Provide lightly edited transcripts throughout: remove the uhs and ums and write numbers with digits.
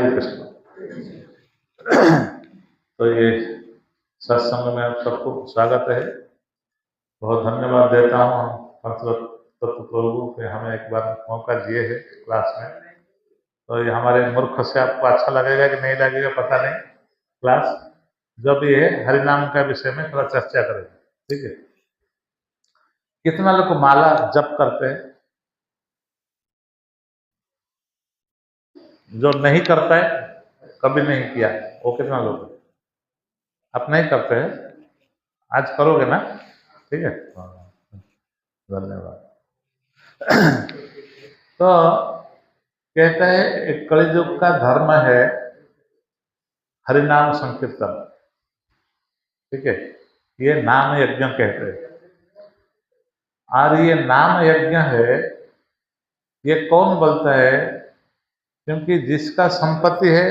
हरे कृष्ण। तो ये सत्संग में आप सबको स्वागत है। बहुत धन्यवाद देता हूँ हम तत्व प्रभु के हमें एक बार मौका दिए है क्लास में। तो ये हमारे मूर्ख से आपको अच्छा लगेगा कि नहीं लगेगा पता नहीं। क्लास जो भी है हरिनाम का विषय में थोड़ा चर्चा करेंगे, ठीक है। कितना लोग माला जप करते हैं? जो नहीं करता है, कभी नहीं किया, वो कितना लोग? आप नहीं करते हैं, आज करोगे ना? ठीक है, धन्यवाद। तो कहते हैं एक कलियुग का धर्म है हरिनाम संकीर्तन, ठीक है। ये नाम यज्ञ कहते हैं। और ये नाम यज्ञ है, ये कौन बोलता है? क्योंकि जिसका संपत्ति है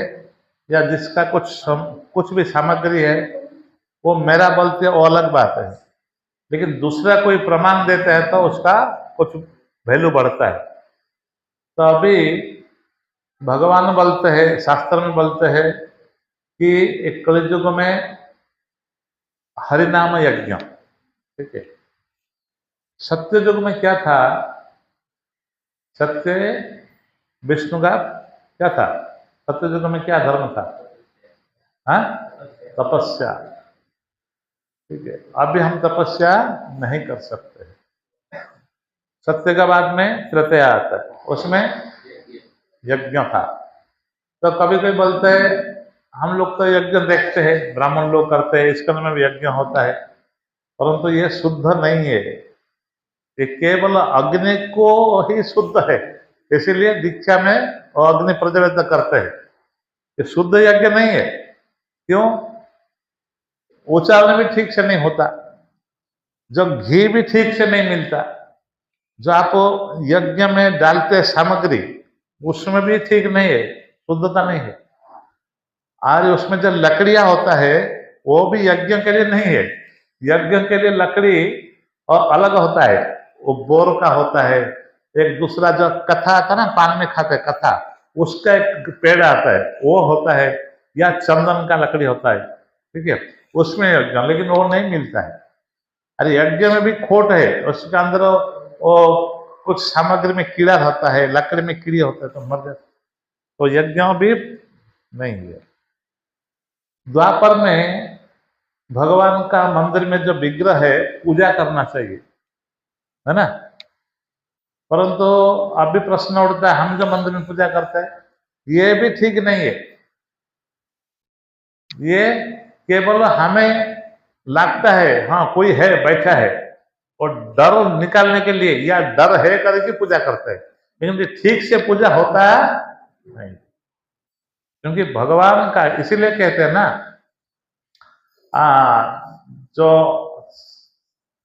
या जिसका कुछ भी सामग्री है वो मेरा बोलते है, वो अलग बात है। लेकिन दूसरा कोई प्रमाण देता है तो उसका कुछ वैल्यू बढ़ता है। तो अभी भगवान बोलते हैं, शास्त्र में बोलते हैं कि एक कलियुग में हरिनाम यज्ञ, ठीक है। सत्य युग में क्या था? सत्य विष्णु का क्या था? सत्य युग में क्या धर्म था? हाँ, तपस्या, ठीक है। अभी हम तपस्या नहीं कर सकते। सत्य का बाद में त्रेता आता है, उसमें यज्ञ था। तो कभी कभी बोलते हैं हम लोग तो यज्ञ देखते हैं, ब्राह्मण लोग करते हैं, इसके में भी यज्ञ होता है, परंतु ये शुद्ध नहीं है। ये केवल अग्नि को ही शुद्ध है, इसीलिए दीक्षा में अग्नि प्रज्वलित करते हैं। ये शुद्ध यज्ञ नहीं है। क्यों? उच्चारण भी ठीक से नहीं होता, जो घी भी ठीक से नहीं मिलता, जो आप यज्ञ में डालते सामग्री उसमें भी ठीक नहीं है, शुद्धता नहीं है। और उसमें जो लकड़ियां होता है वो भी यज्ञ के लिए नहीं है। यज्ञ के लिए लकड़ी और अलग होता है, वो बोर का होता है। एक दूसरा जो कथा आता है ना, पान में खाते कथा, उसका एक पेड़ आता है, वो होता है, या चंदन का लकड़ी होता है, ठीक है, उसमें यज्ञ, लेकिन वो नहीं मिलता है। अरे यज्ञ में भी खोट है, उसके अंदर वो कुछ सामग्री में कीड़ा होता है, लकड़ी में कीड़े होते हैं तो मर जाते, तो यज्ञ भी नहीं है। द्वापर में भगवान का मंदिर में जो विग्रह है पूजा करना चाहिए, है ना। परंतु अभी प्रश्न उठता है हम जो मंदिर में पूजा करते हैं ये भी ठीक नहीं है। ये केवल हमें लगता है हाँ कोई है बैठा है, और डर निकालने के लिए या डर है करके पूजा करते हैं, लेकिन ये ठीक से पूजा होता है नहीं। क्योंकि भगवान का इसीलिए कहते हैं ना, जो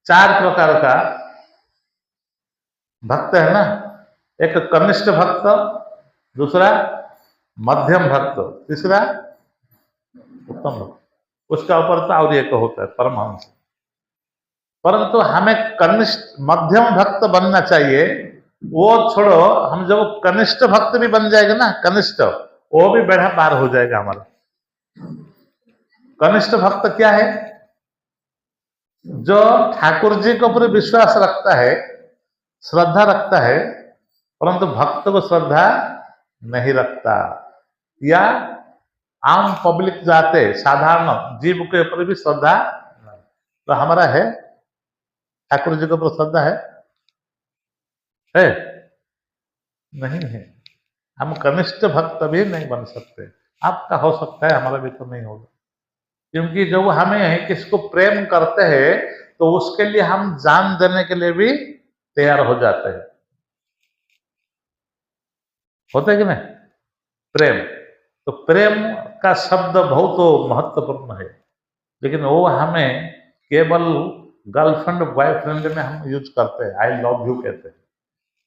4 प्रकार का भक्त है ना, एक कनिष्ठ भक्त, दूसरा मध्यम भक्त, तीसरा उत्तम भक्त, उसका ऊपर तो और एक होता है परमहंस। परंतु हमें कनिष्ठ मध्यम भक्त बनना चाहिए। वो छोड़ो, हम जब कनिष्ठ भक्त भी बन जाएगा ना, कनिष्ठ, वो भी बेड़ा पार हो जाएगा हमारा। कनिष्ठ भक्त क्या है? जो ठाकुर जी के ऊपर विश्वास रखता है, श्रद्धा रखता है, परंतु भक्त को श्रद्धा नहीं रखता, या आम पब्लिक जाते साधारण जीव के ऊपर भी श्रद्धा। तो हमारा है ठाकुर जी के ऊपर श्रद्धा है नहीं है। हम कनिष्ठ भक्त भी नहीं बन सकते। आपका हो सकता है, हमारा भी तो नहीं होगा। क्योंकि जब हमें किसको प्रेम करते हैं तो उसके लिए हम जान देने के लिए भी तैयार हो जाते हैं, होते कि नहीं? प्रेम, तो प्रेम का शब्द बहुत महत्वपूर्ण है, लेकिन वो हमें केवल गर्लफ्रेंड बॉयफ्रेंड में हम यूज करते हैं, आई लव यू कहते हैं।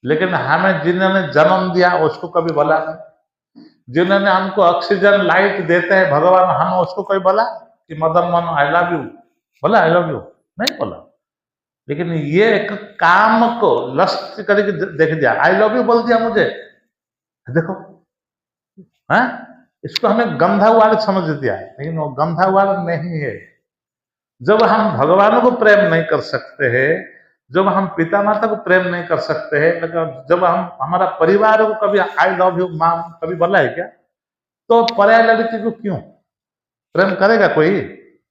लेकिन हमें जिन्होंने जन्म दिया उसको कभी बोला नहीं, जिन्होंने हमको ऑक्सीजन लाइट देते हैं भगवान, हम उसको कोई बोला कि Madan Mohan I love you, बोला आई लव यू? नहीं बोला। लेकिन ये एक काम को लस्ट करके देख दिया, आई लव यू बोल दिया मुझे, देखो, हाँ इसको हमें गंधा वर्ड समझ दिया है, लेकिन वो गंधा वर्ड नहीं है। जब हम भगवान को प्रेम नहीं कर सकते हैं, जब हम पिता माता को प्रेम नहीं कर सकते हैं, जब हम हमारा परिवार को कभी आई लव यू माँ कभी बोला है क्या, तो पराया लड़की को क्यों प्रेम करेगा कोई?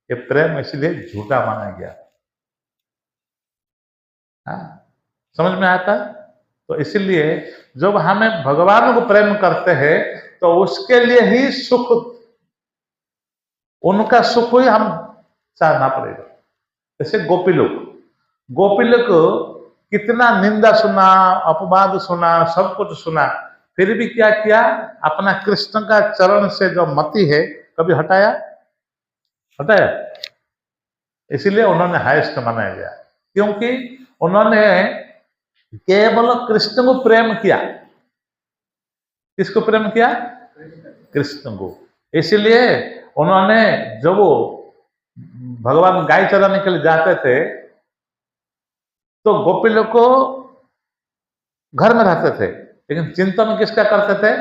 ये प्रेम इसलिए झूठा माना गया। हाँ, समझ में आता है? तो इसलिए जब हमें भगवान को प्रेम करते हैं तो उसके लिए ही सुख, उनका सुख ही हम चाहना पड़ेगा। जैसे गोपी लोग कितना निंदा सुना, अपवाद सुना, सब कुछ सुना, फिर भी क्या किया, अपना कृष्ण का चरण से जो मति है कभी हटाया? इसीलिए उन्होंने हाईएस्ट माना गया, क्योंकि उन्होंने केवल कृष्ण को प्रेम किया। किसको प्रेम किया? कृष्ण को। इसलिए उन्होंने जब वो भगवान गाय चराने के लिए जाते थे तो गोपी लोग को घर में रहते थे, लेकिन चिंतन किसका करते थे?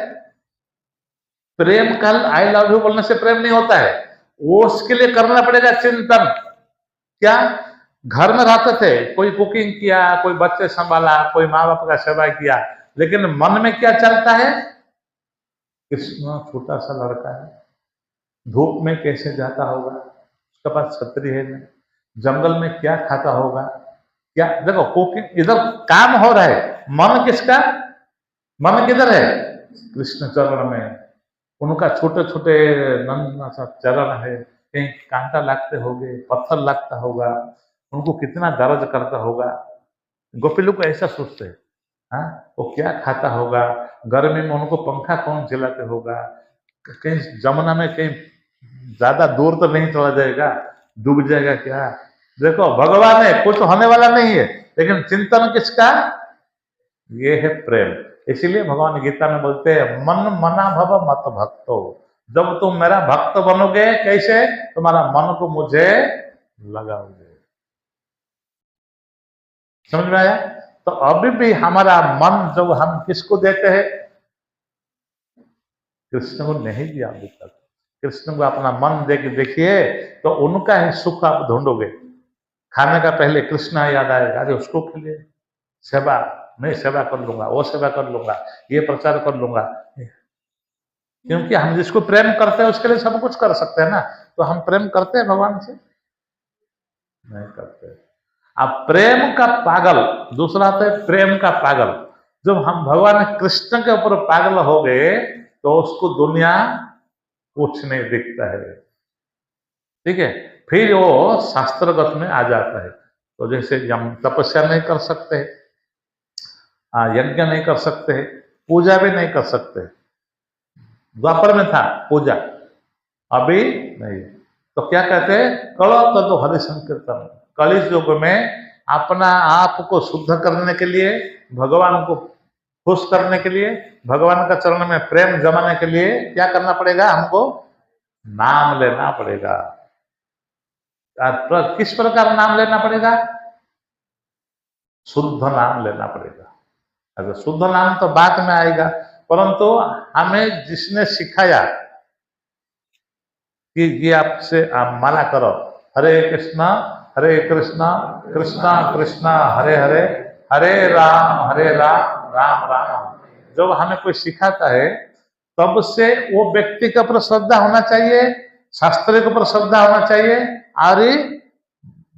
प्रेम कल आई लव यू बोलने से प्रेम नहीं होता है, वो उसके लिए करना पड़ेगा चिंतन। क्या? घर में रहते थे, कोई कुकिंग किया, कोई बच्चे संभाला, कोई माँ बाप का सेवा किया, लेकिन मन में क्या चलता है? कृष्ण छोटा सा लड़का है, धूप में कैसे जाता होगा, उसके पास छतरी है नहीं, जंगल में क्या खाता होगा, क्या देखो कुकिंग इधर काम हो रहा है, मन किसका? मन किधर है? कृष्ण चरण में। उनका छोटे छोटे नन्हा सा चरण है, कहीं कांटा लगते होंगे, पत्थर लगता होगा, उनको कितना दर्द करता होगा। गोपी लोग ऐसा सोचते हैं, हाँ वो क्या खाता होगा, गर्मी में उनको पंखा कौन चलाते होगा, कहीं जमुना में कहीं ज्यादा दूर तो नहीं चला जाएगा, डूब जाएगा क्या? देखो भगवान है, कुछ होने वाला नहीं है, लेकिन चिंतन किसका? ये है प्रेम। इसीलिए भगवान गीता में बोलते हैं मन मना भव मत भक्तो। जब तुम मेरा भक्त बनोगे, कैसे? तुम्हारा मन को मुझे लगाओगे। समझ में आया? तो अभी भी हमारा मन जब हम किसको देते हैं? कृष्ण को नहीं दिया अभी तक। कृष्ण को अपना मन दे के देखिए, तो उनका ही सुख आप ढूंढोगे। खाने का पहले कृष्ण याद आएगा, अरे उसको खिले, सेवा, मैं सेवा कर लूंगा, वो सेवा कर लूंगा, ये प्रचार कर लूंगा। क्योंकि हम जिसको प्रेम करते हैं उसके लिए सब कुछ कर सकते हैं ना। तो हम प्रेम करते हैं भगवान से? नहीं करते। अब प्रेम का पागल दूसरा होता है, प्रेम का पागल। जब हम भगवान कृष्ण के ऊपर पागल हो गए तो उसको दुनिया कुछ नहीं दिखता है। ठीक है, फिर वो शास्त्रगत में आ जाता है। तो जैसे हम तपस्या नहीं कर सकते, यज्ञ नहीं कर सकते, पूजा भी नहीं कर सकते। द्वापर में था पूजा, अभी नहीं। तो क्या कहते हैं? कलो तो हरि संकीर्तन। कलिस युग में अपना आप को शुद्ध करने के लिए, भगवान को खुश करने के लिए, भगवान का चरण में प्रेम जमाने के लिए क्या करना पड़ेगा? हमको नाम लेना पड़ेगा। किस प्रकार नाम लेना पड़ेगा? शुद्ध नाम लेना पड़ेगा। अगर शुद्ध नाम तो बाद में आएगा, परंतु हमें जिसने सिखाया कि ये आपसे आप माला करो, हरे कृष्णा कृष्णा कृष्णा हरे हरे, हरे राम राम राम। जब हमें कोई सिखाता है तब से वो व्यक्ति के ऊपर श्रद्धा होना चाहिए, शास्त्र के ऊपर श्रद्धा होना चाहिए, और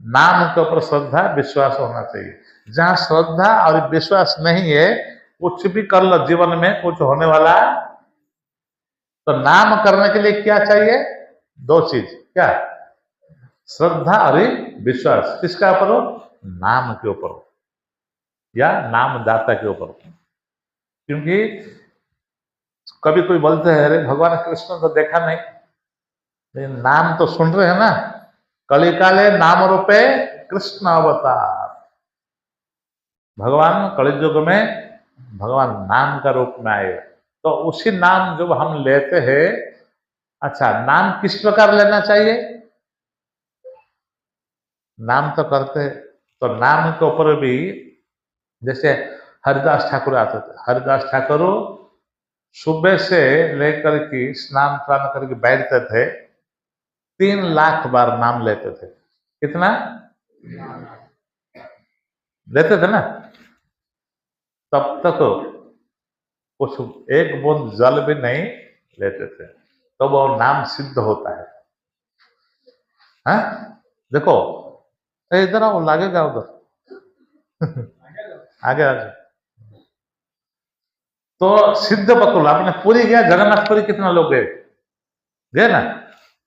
नाम के ऊपर श्रद्धा विश्वास होना चाहिए। जहां श्रद्धा और विश्वास नहीं है, कुछ भी कर लो जीवन में कुछ होने वाला। तो नाम करने के लिए क्या चाहिए? दो चीज, क्या? श्रद्धा और विश्वास। किसका ऊपर हो? नाम के ऊपर या नामदाता के ऊपर। क्योंकि कभी कोई बोलते हैं अरे भगवान कृष्ण तो देखा नहीं, लेकिन नाम तो सुन रहे हैं ना। कलिकाले नाम रूपे कृष्ण अवतार। भगवान कलियुग में भगवान नाम का रूप में आए। तो उसी नाम जब हम लेते हैं, अच्छा नाम किस प्रकार लेना चाहिए? नाम तो करते हैं, तो नाम के ऊपर भी जैसे हरिदास ठाकुर आते थे, हरिदास ठाकुर सुबह से लेकर के स्नान प्रान करके बैठते थे, 3 लाख बार नाम लेते थे। कितना लेते थे ना? तब तक कुछ एक बूंद जल भी नहीं लेते थे, तो वो नाम सिद्ध होता है। हाँ? देखो, इधर आओ, लागेगा उधर। आगे आगे। तो सिद्ध बकुल आपने पूरी गया, जगन्नाथपुरी कितना लोग गए? गए ना?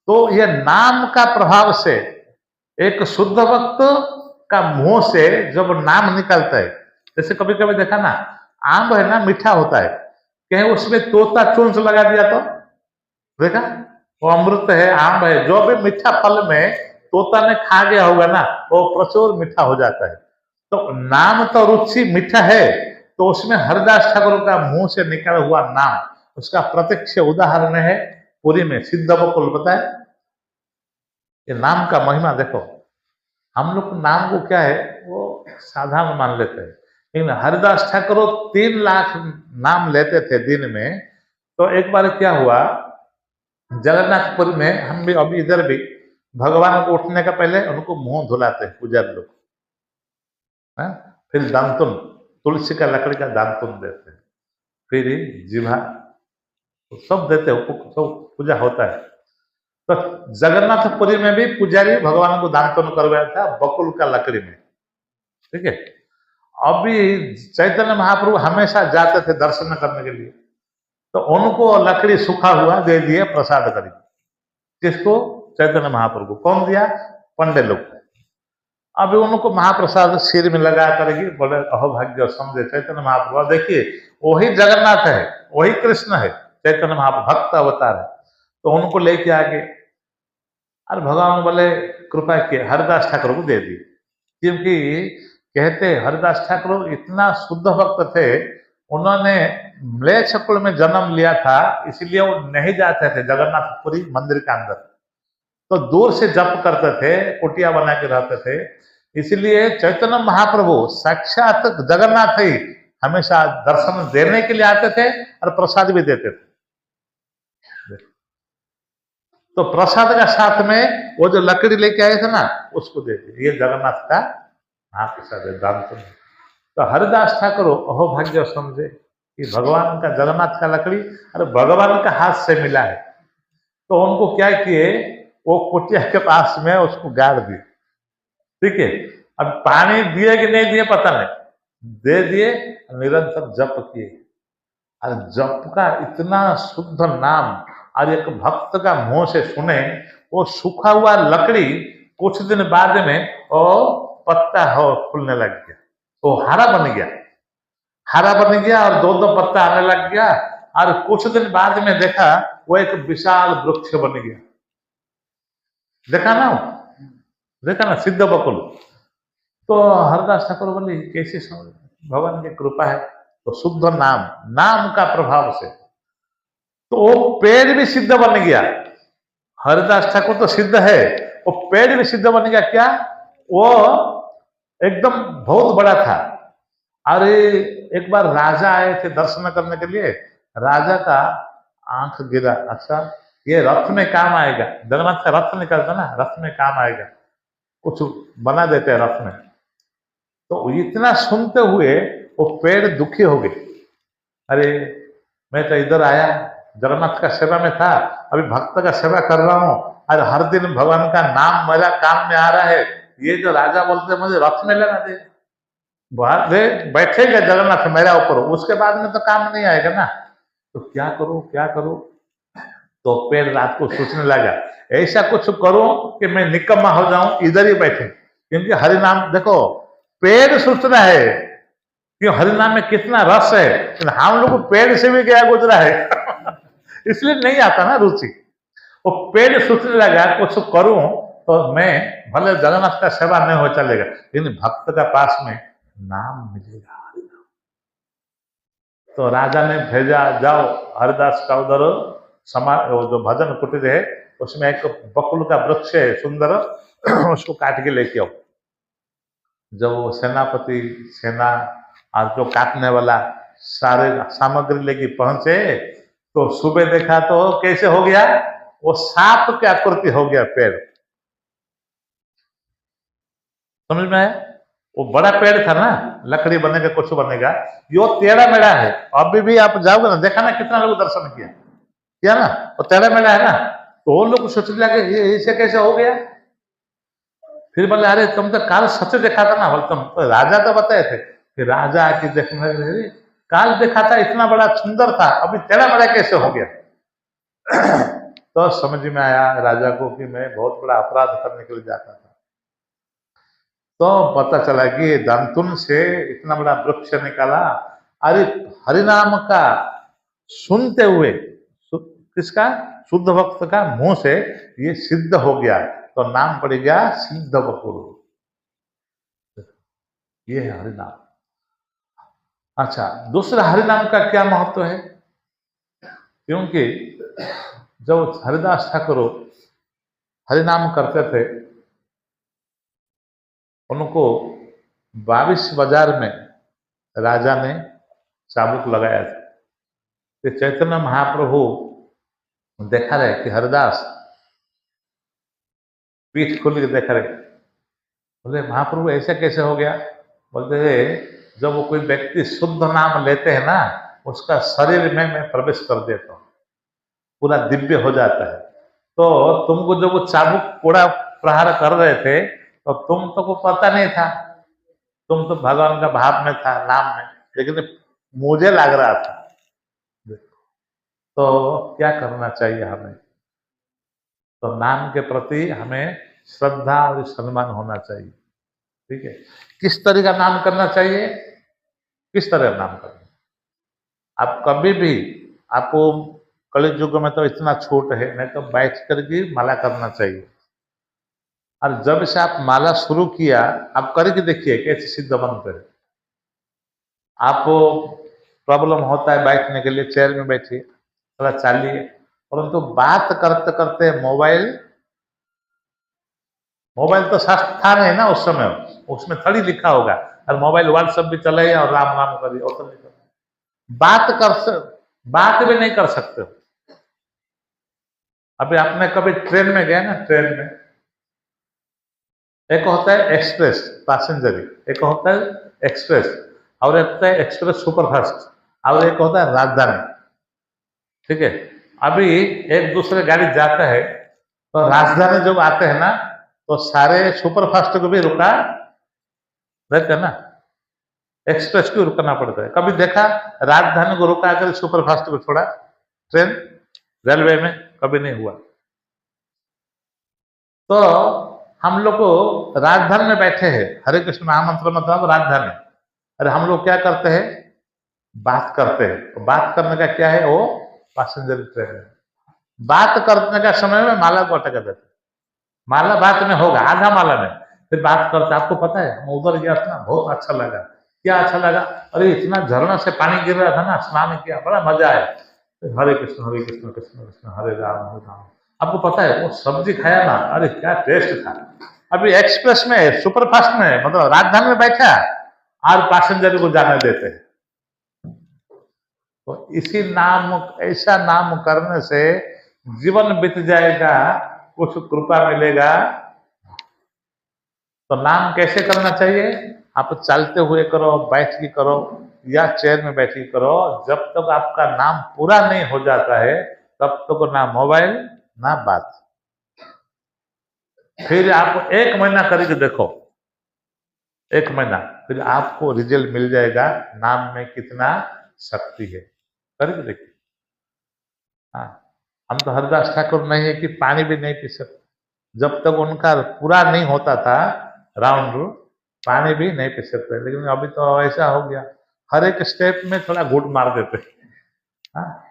तो ये नाम का प्रभाव से एक शुद्ध भक्त का मुंह से जब नाम निकलता है, जैसे कभी कभी देखा ना, आम है ना, मीठा होता है, कहीं उसमें तोता चूंच लगा दिया तो देखा, वो अमृत है, आम है, जो भी मीठा फल में तोता ने खा गया होगा ना, वो प्रचुर मीठा हो जाता है। तो नाम तो रुचि मीठा है, तो उसमें हरदास ठाकुर का मुंह से निकला हुआ नाम, उसका प्रत्यक्ष उदाहरण है पुरी में सिद्ध बकुल। पता है, ये नाम का महिमा देखो। हम लोग नाम को क्या है, वो साधारण मान लेते हैं, लेकिन हरिदास ठाकुर 3 लाख नाम लेते थे दिन में। तो एक बार क्या हुआ, जगन्नाथपुर में, हम भी अभी इधर भी भगवान को उठने का पहले उनको मुंह धुलाते हैं पुजारी लोग, फिर दांतुन, तुलसी का लकड़ी का दांतुन देते हैं, फिर जिभा, तो सब देते हैं, सब पूजा होता है। तो जगन्नाथपुरी में भी पुजारी भगवान को दांतुन करवाया था बकुल का लकड़ी में, ठीक है। अभी चैतन्य महाप्रभु हमेशा जाते थे दर्शन करने के लिए, तो उनको लकड़ी सूखा हुआ दे दिए प्रसाद करके। किसको? चैतन्य महाप्रभु। कौन दिया? पंडे लोग। अभी उनको महाप्रसाद सिर में लगा करके बोले अहोभाग्य समझे चैतन्य महाप्रभु। देखिए, वही जगन्नाथ है, वही कृष्ण है, चैतन्य महाप्रभु भक्त अवतार है। तो उनको लेके आगे, अरे भगवान बोले कृपा किए, हरिदास ठाकुर को दे दी, क्योंकि कहते हरिदास ठाकुर इतना शुद्ध भक्त थे, उन्होंने म्लेच्छ कुल में जन्म लिया था, इसलिए वो नहीं जाते थे जगन्नाथपुरी मंदिर के अंदर, तो दूर से जप करते थे, कुटिया बना के रहते थे। इसलिए चैतन्य महाप्रभु साक्षात जगन्नाथ ही हमेशा दर्शन देने के लिए आते थे और प्रसाद भी देते थे। तो प्रसाद का साथ में वो जो लकड़ी लेके आए थे ना, उसको दे दिए, ये जगन्नाथ का महाप्रसाद है, दान। तो हरिदास ठाकुर अहोभाग्य समझे कि भगवान का जगन्नाथ का लकड़ी अरे भगवान का हाथ से मिला है। तो उनको क्या किए, वो कुटिया के पास में उसको गाड़ दिए, ठीक है। अब पानी दिए कि नहीं दिए पता नहीं, दे दिए, निरंतर जप किए। और जप का इतना शुद्ध नाम, और एक भक्त का मुंह से सुने, वो सूखा हुआ लकड़ी कुछ दिन बाद में वो पत्ता हो फूलने लग गया, वो हरा बन गया, हरा बन गया और दो दो पत्ता आने लग गया। और कुछ दिन बाद में देखा वो एक विशाल वृक्ष बन गया। देखा ना, देखा ना, सिद्ध बकुल। तो हरदास ठाकुर बोले कैसे समझ, भगवान की कृपा है। तो शुद्ध नाम, नाम का प्रभाव से तो वो पेड़ भी सिद्ध बन गया। हरिदास ठाकुर तो सिद्ध है, वो पेड़ भी सिद्ध बन गया। क्या? वो एकदम बहुत बड़ा था। अरे एक बार राजा आए थे दर्शन करने के लिए, राजा का आंख गिरा, अच्छा ये रथ में काम आएगा, जगन्नाथ का रथ निकलता ना, रथ में काम आएगा, कुछ बना देते हैं रथ में। तो इतना सुनते हुए वो पेड़ दुखी हो गए। अरे मैं तो इधर आया, जगन्नाथ का सेवा में था, अभी भक्त का सेवा कर रहा हूँ, और हर दिन भगवान का नाम मेरा काम में आ रहा है, ये जो राजा बोलते मुझे रथ में लगा दे, बैठेगा जगन्नाथ मेरा ऊपर, उसके बाद में तो काम नहीं आएगा ना, तो क्या करूं क्या करूं। तो पेड़ रात को सोचने लगा, ऐसा कुछ करो कि मैं निकम्मा हो जाऊं, इधर ही बैठे, क्योंकि हरिनाम देखो, पेड़ सोचना है कि हरिनाम में कितना रस है, लेकिन हम लोग पेड़ से भी गया गुजरा है इसलिए नहीं आता ना रुचि। वो पेड़ सोचने लगा कुछ करूं तो मैं भले जगन्नाथ का सेवा नहीं हो चलेगा, लेकिन भक्त का पास में नाम मिलेगा। तो राजा ने भेजा, जाओ हरिदास का उधर वो जो भजन कुटीर है उसमें एक बकुल का वृक्ष है सुंदर उसको काट के लेके आओ। जब वो सेनापति, सेना और जो काटने वाला सारे सामग्री लेके पहुंचे तो सुबह देखा तो कैसे हो गया, वो सांप की आकृति हो गया पेड़। समझ में आया? वो बड़ा पेड़ था ना, लकड़ी बनेगा कुछ बनेगा, यो टेढ़ा मेढ़ा है। अभी भी आप जाओगे ना, देखा ना कितना लोग दर्शन किया ना, वो टेढ़ा मेढ़ा है ना, तो वो लोग सोच लिया कि ये इसे कैसे हो गया। फिर बोले अरे तुम तो काल सच देखा था ना, बोले तुम तो राजा तो बताए थे। फिर राजा आके देखने लगे, काल देखा था इतना बड़ा सुंदर था, अभी टेढ़ा मेढ़ा कैसे हो गया। तो समझ में आया राजा को कि मैं बहुत बड़ा अपराध करने के लिए जाता था। तो पता चला कि दांतुन से इतना बड़ा वृक्ष निकाला। अरे हरिनाम का सुनते हुए किसका, शुद्ध भक्त का मुंह से ये सिद्ध हो गया, तो नाम पड़ गया सिद्ध बकुल। ये है हरिनाम। अच्छा, दूसरा हरिनाम का क्या महत्व है? क्योंकि जब हरिदास ठाकुर हरिनाम करते थे, उनको 22 बाजार में राजा ने चाबुक लगाया था। कि चैतन्य महाप्रभु देखा रहे कि हरिदास पीठ खोल के देख रहे, बोले महाप्रभु ऐसा कैसे हो गया? बोलते थे जब वो कोई व्यक्ति शुद्ध नाम लेते हैं ना, उसका शरीर में मैं प्रवेश कर देता हूँ, पूरा दिव्य हो जाता है। तो तुमको जब वो चाबुक कोड़ा प्रहार कर रहे थे तो तुम तो को पता नहीं था, तुम तो भगवान का भाव में था, नाम में, लेकिन मुझे लग रहा था। तो क्या करना चाहिए हमें? तो नाम के प्रति हमें श्रद्धा और सम्मान होना चाहिए। ठीक है, किस तरह का नाम करना चाहिए? किस तरह नाम करना, आप कभी भी, आपको कलि युग में तो इतना छूट है, नहीं तो बैठ कर भी माला करना चाहिए। और जब से आप माला शुरू किया, आप करके देखिए कैसे सिद्ध बनते हैं। आपको प्रॉब्लम होता है बैठने के लिए, चेयर में बैठिए, थोड़ा चालिए, परंतु बात करते करते मोबाइल तो शास्त्र था नहीं ना उस समय, उसमें थोड़ी लिखा होगा, और मोबाइल व्हाट्सएप भी चलाइए और राम राम करिए, और तो नहीं कर, बात भी नहीं कर सकते हो। अभी आपने कभी ट्रेन में गया ना, ट्रेन में एक होता है एक्सप्रेस पैसेंजरी, एक होता है एक्सप्रेस, और एक होता है एक्सप्रेस सुपरफास्ट, और एक होता है राजधानी। ठीक है, अभी एक दूसरे गाड़ी जाता है, तो राजधानी जब आते हैं ना, तो सारे सुपरफास्ट को भी रुका रहते हैं ना, एक्सप्रेस को रुकना पड़ता है। कभी देखा राजधानी को रुका कर सुपरफास्ट को छोड़ा ट्रेन रेलवे में? कभी नहीं हुआ। तो हम लोग को राजधानी में बैठे हैं, हरे कृष्ण महामंत्र मतलब राजधानी, अरे हम लोग क्या करते हैं, बात करते हैं। तो बात करने का क्या है, वो पैसेंजर ट्रेन है। बात करने का समय में माला को अटका देते, माला बात में होगा, आधा माला में, फिर बात करते। आपको पता है हम उधर गया था, बहुत अच्छा लगा। क्या अच्छा लगा? अरे इतना झरना से पानी गिर रहा था ना, स्नान किया, बड़ा मजा आया। हरे कृष्ण कृष्ण कृष्ण हरे राम। आपको पता है वो सब्जी खाया ना, अरे क्या टेस्ट था। अभी एक्सप्रेस में, सुपरफास्ट में, मतलब राजधानी में बैठा और पैसेंजर को जाने देते हैं। तो इसी नाम, ऐसा नाम करने से जीवन बीत जाएगा, कुछ कृपा मिलेगा। तो नाम कैसे करना चाहिए? आप चलते हुए करो, बैठ के करो, या चेयर में बैठ के करो। जब तक आपका नाम पूरा नहीं हो जाता है, तब तक ना मोबाइल ना बात। फिर आप 1 महीना करके देखो, 1 महीना, फिर आपको रिजल्ट मिल जाएगा नाम में कितना शक्ति है। करके देखिए। हाँ, हम तो हरिदास ठाकुर नहीं है कि पानी भी नहीं पी सकते। जब तक उनका पूरा नहीं होता था राउंड, पानी भी नहीं पी सकते। लेकिन अभी तो ऐसा हो गया, हर एक स्टेप में थोड़ा घूट मार देते। हाँ,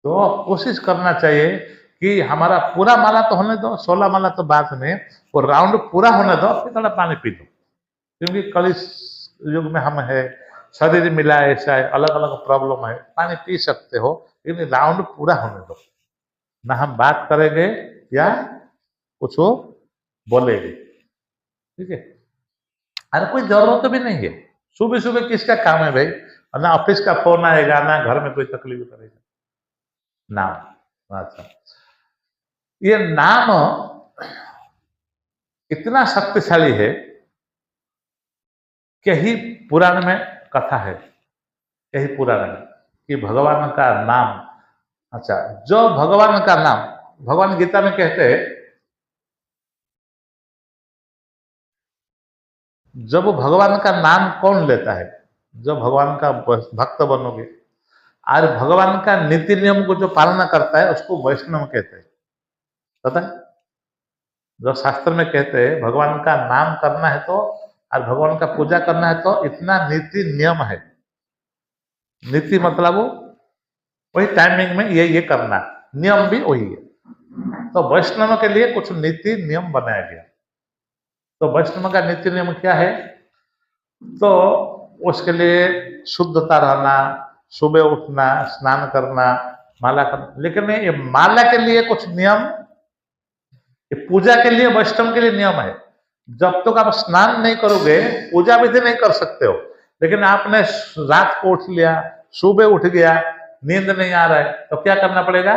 तो कोशिश करना चाहिए कि हमारा पूरा माला तो होने दो, 16 माला तो बाद में, वो राउंड पूरा होने दो, फिर थोड़ा पानी पी दो। क्योंकि कल इस युग में हम है, शरीर मिला है, ऐसा है, अलग अलग प्रॉब्लम है, पानी पी सकते हो, लेकिन राउंड पूरा होने दो। ना हम बात करेंगे या कुछ बोलेंगे। ठीक है, अरे कोई जरूरत भी नहीं है। सुबह सुबह किसका काम है भाई? और ना ऑफिस का फोन आएगा, ना घर में कोई तकलीफ करेगा। नाम, अच्छा, ये नाम इतना शक्तिशाली है। यही पुराण में कथा है, यही पुराण में कि भगवान का नाम, अच्छा, जो भगवान का नाम, भगवान गीता में कहते हैं, जब भगवान का नाम कौन लेता है, जो भगवान का भक्त बनोगे, और भगवान का नीति नियम को जो पालना करता है उसको वैष्णव कहते हैं। पता है, जो शास्त्र में कहते हैं भगवान का नाम करना है तो, और भगवान का पूजा करना है तो इतना नीति नियम है। नीति मतलब वो वही टाइमिंग में ये करना, नियम भी वही है। तो वैष्णव के लिए कुछ नीति नियम बनाया गया। तो वैष्णव का नीति नियम क्या है? तो उसके लिए शुद्धता रहना, सुबह उठना, स्नान करना, माला करना। लेकिन ये माला के लिए कुछ नियम, ये पूजा के लिए, वैष्णव के लिए नियम है। जब तक आप स्नान नहीं करोगे पूजा विधि नहीं कर सकते हो। लेकिन आपने रात को उठ लिया, सुबह उठ गया, नींद नहीं आ रहा है, तो क्या करना पड़ेगा?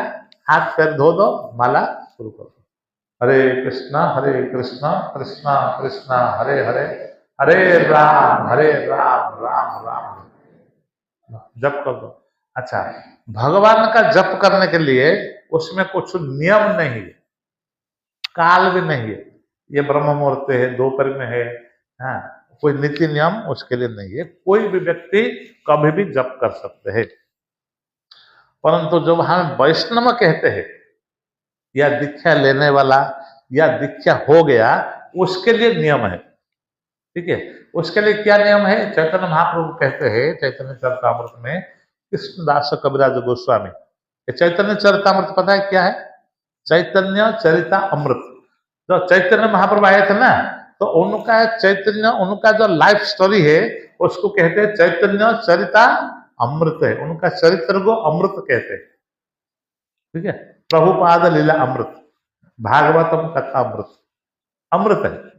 हाथ पैर धो दो, माला शुरू करो। हरे कृष्णा कृष्णा कृष्णा हरे हरे, हरे राम राम राम जप कर दो। अच्छा, भगवान का जप करने के लिए उसमें कुछ नियम नहीं है, काल भी नहीं है। ये ब्रह्म मुहूर्त है, दोपहर में है, हाँ, कोई नीति नियम उसके लिए नहीं है। कोई भी व्यक्ति कभी भी जप कर सकते हैं। परंतु जब हम वैष्णव कहते हैं, या दीक्षा लेने वाला, या दीक्षा हो गया, उसके लिए नियम है। ठीक है, उसके लिए क्या नियम है? चैतन्य महाप्रभु कहते हैं चैतन्य चरितामृत में, कृष्णदास कविराज गोस्वामी, चैतन्य चरितामृत पता है क्या है? चैतन्य चरिता अमृत। जो चैतन्य महाप्रभु आए थे ना, तो उनका चैतन्य, उनका जो लाइफ स्टोरी है उसको कहते हैं चैतन्य चरिता अमृत है। उनका चरित्र को अमृत कहते हैं। ठीक है, प्रभुपाद लीला अमृत, भागवतम कथा अमृत, अमृत है।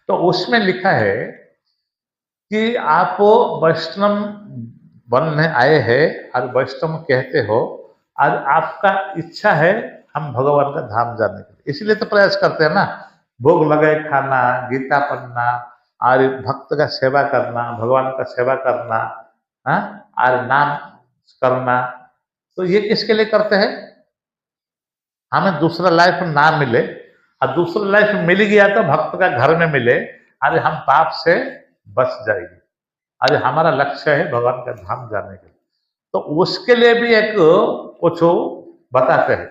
तो उसमें लिखा है कि आप वैष्णव बनने आए हैं और वैष्णव कहते हो, और आपका इच्छा है हम भगवान का धाम जाने के लिए, इसलिए तो प्रयास करते हैं ना। भोग लगाए खाना, गीता पढ़ना, और भक्त का सेवा करना, भगवान का सेवा करना, हाँ, और नाम करना। तो ये किसके लिए करते हैं? हमें दूसरा लाइफ ना मिले, और दूसरा लाइफ मिल गया तो भक्त का घर में मिले, अरे हम पाप से बच जाएंगे। अरे हमारा लक्ष्य है भगवान का धाम जाने के लिए। तो उसके लिए भी एक कुछ बताते हैं,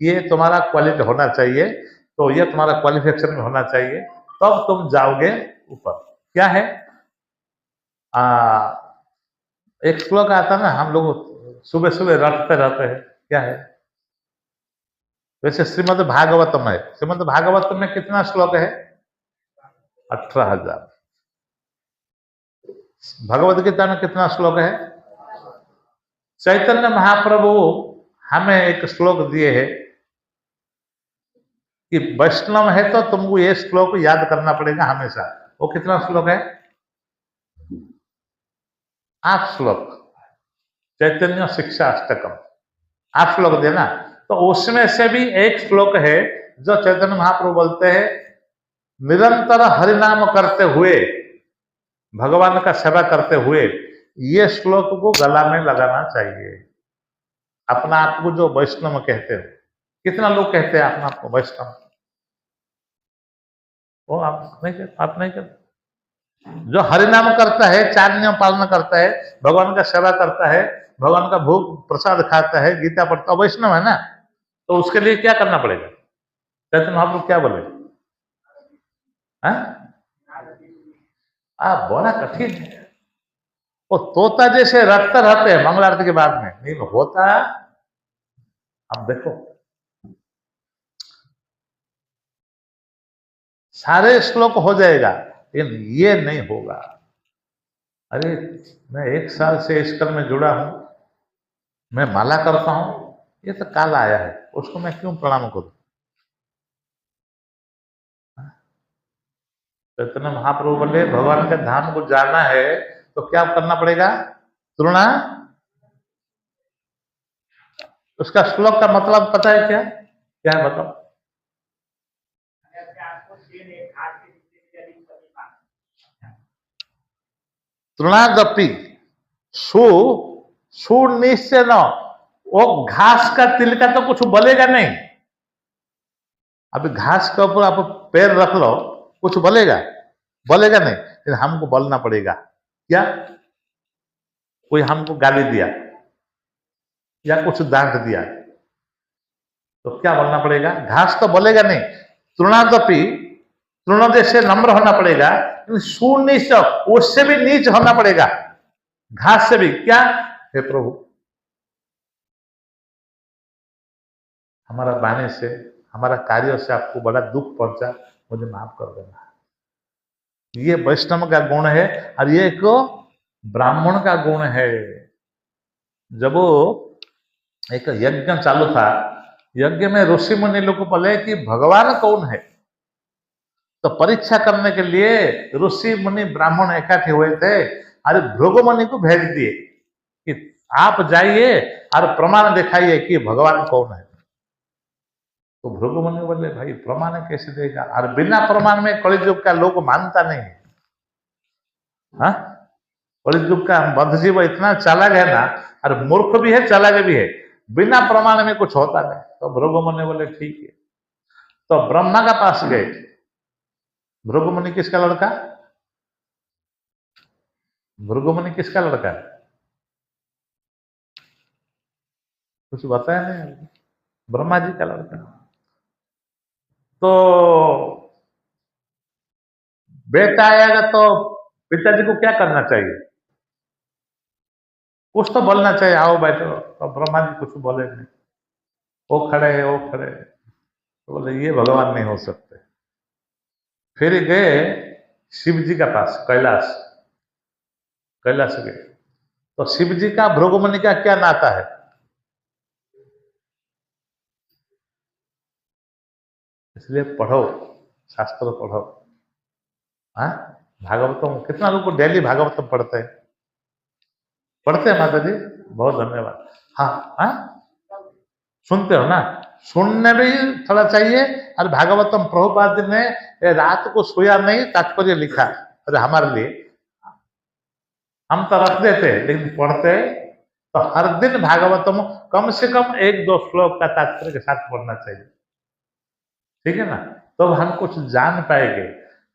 ये तुम्हारा क्वालिटी होना चाहिए, तो ये तुम्हारा क्वालिफिकेशन में होना चाहिए, तब तुम जाओगे ऊपर। क्या है? एक श्लोक आता ना, हम लोग सुबह सुबह रटते रहते हैं, क्या है? वैसे श्रीमद् भागवतम है, श्रीमद् भागवतम में कितना श्लोक है? 18,000। भगवद गीता में कितना श्लोक है? चैतन्य महाप्रभु हमें एक श्लोक दिए है कि वैष्णव है तो तुमको ये श्लोक याद करना पड़ेगा हमेशा। वो कितना श्लोक है? 8 श्लोक, चैतन्य शिक्षा अष्टकम, 8 श्लोक देना। तो उसमें से भी एक श्लोक है जो चैतन्य महाप्रभु बोलते हैं, निरंतर हरिनाम करते हुए, भगवान का सेवा करते हुए, ये श्लोक को गला में लगाना चाहिए। अपना आप को जो वैष्णव कहते हो, कितना लोग कहते हैं अपना आपको वैष्णव? वो आप नहीं कहते। जो हरिनाम करता है, 4 नियम पालन करता है, भगवान का सेवा करता है, भगवान का भोग प्रसाद खाता है, गीता पढ़ता है, वैष्णव है ना। तो उसके लिए क्या करना पड़ेगा? चैतन्य महाप्रभु क्या बोले? बड़ा कठिन है। वो तोता जैसे रटते रहते हैं मंगल आरती के बाद में, नहीं होता। अब देखो, सारे श्लोक हो जाएगा, लेकिन ये नहीं होगा। अरे मैं 1 साल से इस कर्म में जुड़ा हूं, मैं माला करता हूं, ये तो काल आया है, उसको मैं क्यों प्रणाम करूं? चैतन्य महाप्रभु बोले भगवान के धाम को जाना है तो क्या करना पड़ेगा? तृणा, उसका श्लोक का मतलब पता है क्या? क्या है बताओ? तृणादपि सु सुनिश्चय न, वो घास का तिलका तो कुछ बोलेगा नहीं। अभी घास के ऊपर आप पैर रख लो, कुछ बोलेगा? बोलेगा नहीं। लेकिन हमको बोलना पड़ेगा। क्या? कोई हमको गाली दिया या कुछ डांट दिया तो क्या बोलना पड़ेगा? घास तो बोलेगा नहीं। तृणादपि, तृण जैसे नम्र होना पड़ेगा, सुनिश्चय उससे भी नीच होना पड़ेगा, घास से भी। क्या? हे प्रभु, हमारा वाणी से, हमारा कार्य से आपको बड़ा दुख पहुंचा, मुझे माफ कर देना। ये वैष्णव का गुण है और ये एक ब्राह्मण का गुण है। जब वो एक यज्ञ चालू था, यज्ञ में ऋषि मुनि लोग को बोले कि भगवान कौन है, तो परीक्षा करने के लिए ऋषि मुनि ब्राह्मण इकट्ठे हुए थे और भृगु मुनि को भेज दिए कि आप जाइए और प्रमाण दिखाइए कि भगवान कौन है। तो भृगु मुनि बोले भाई प्रमाण कैसे देगा, और बिना प्रमाण में कलियुग का लोग मानता नहीं है। हाँ, कलियुग का बद्ध जीव इतना चालाक है ना, और मूर्ख भी है चालाक भी है, बिना प्रमाण में कुछ होता नहीं। तो भृगु मुनि बोले ठीक है। तो ब्रह्मा का पास गए। भृगु मुनि किसका लड़का? भृगु मुनि किसका लड़का है? कुछ बताया नहीं। ब्रह्मा जी का लड़का। तो बेटा आएगा तो पिताजी को क्या करना चाहिए? कुछ तो बोलना चाहिए, आओ बैठो। तो ब्रह्मा जी कुछ बोले नहीं, वो खड़े है, वो खड़े है। तो बोले ये भगवान नहीं हो सकते। फिर गए शिव जी का पास, कैलाश, कैलाश गए। तो शिव जी का भृगु मुनि का क्या नाता है? इसलिए पढ़ो, शास्त्र पढ़ो। हाँ, भागवतम कितना लोग डेली भागवतम पढ़ते हैं? पढ़ते हैं माता जी? बहुत धन्यवाद। हाँ हाँ, सुनते हो ना? सुनने भी थोड़ा चाहिए। और भागवतम प्रभुपाद जी ने रात को सोया नहीं तात्पर्य लिखा, अरे हमारे लिए। हम तो रख देते लेकिन पढ़ते। तो हर दिन भागवतम कम से कम 1-2 श्लोक का तात्पर्य के साथ पढ़ना चाहिए, ठीक है ना? तो हम कुछ जान पाएंगे,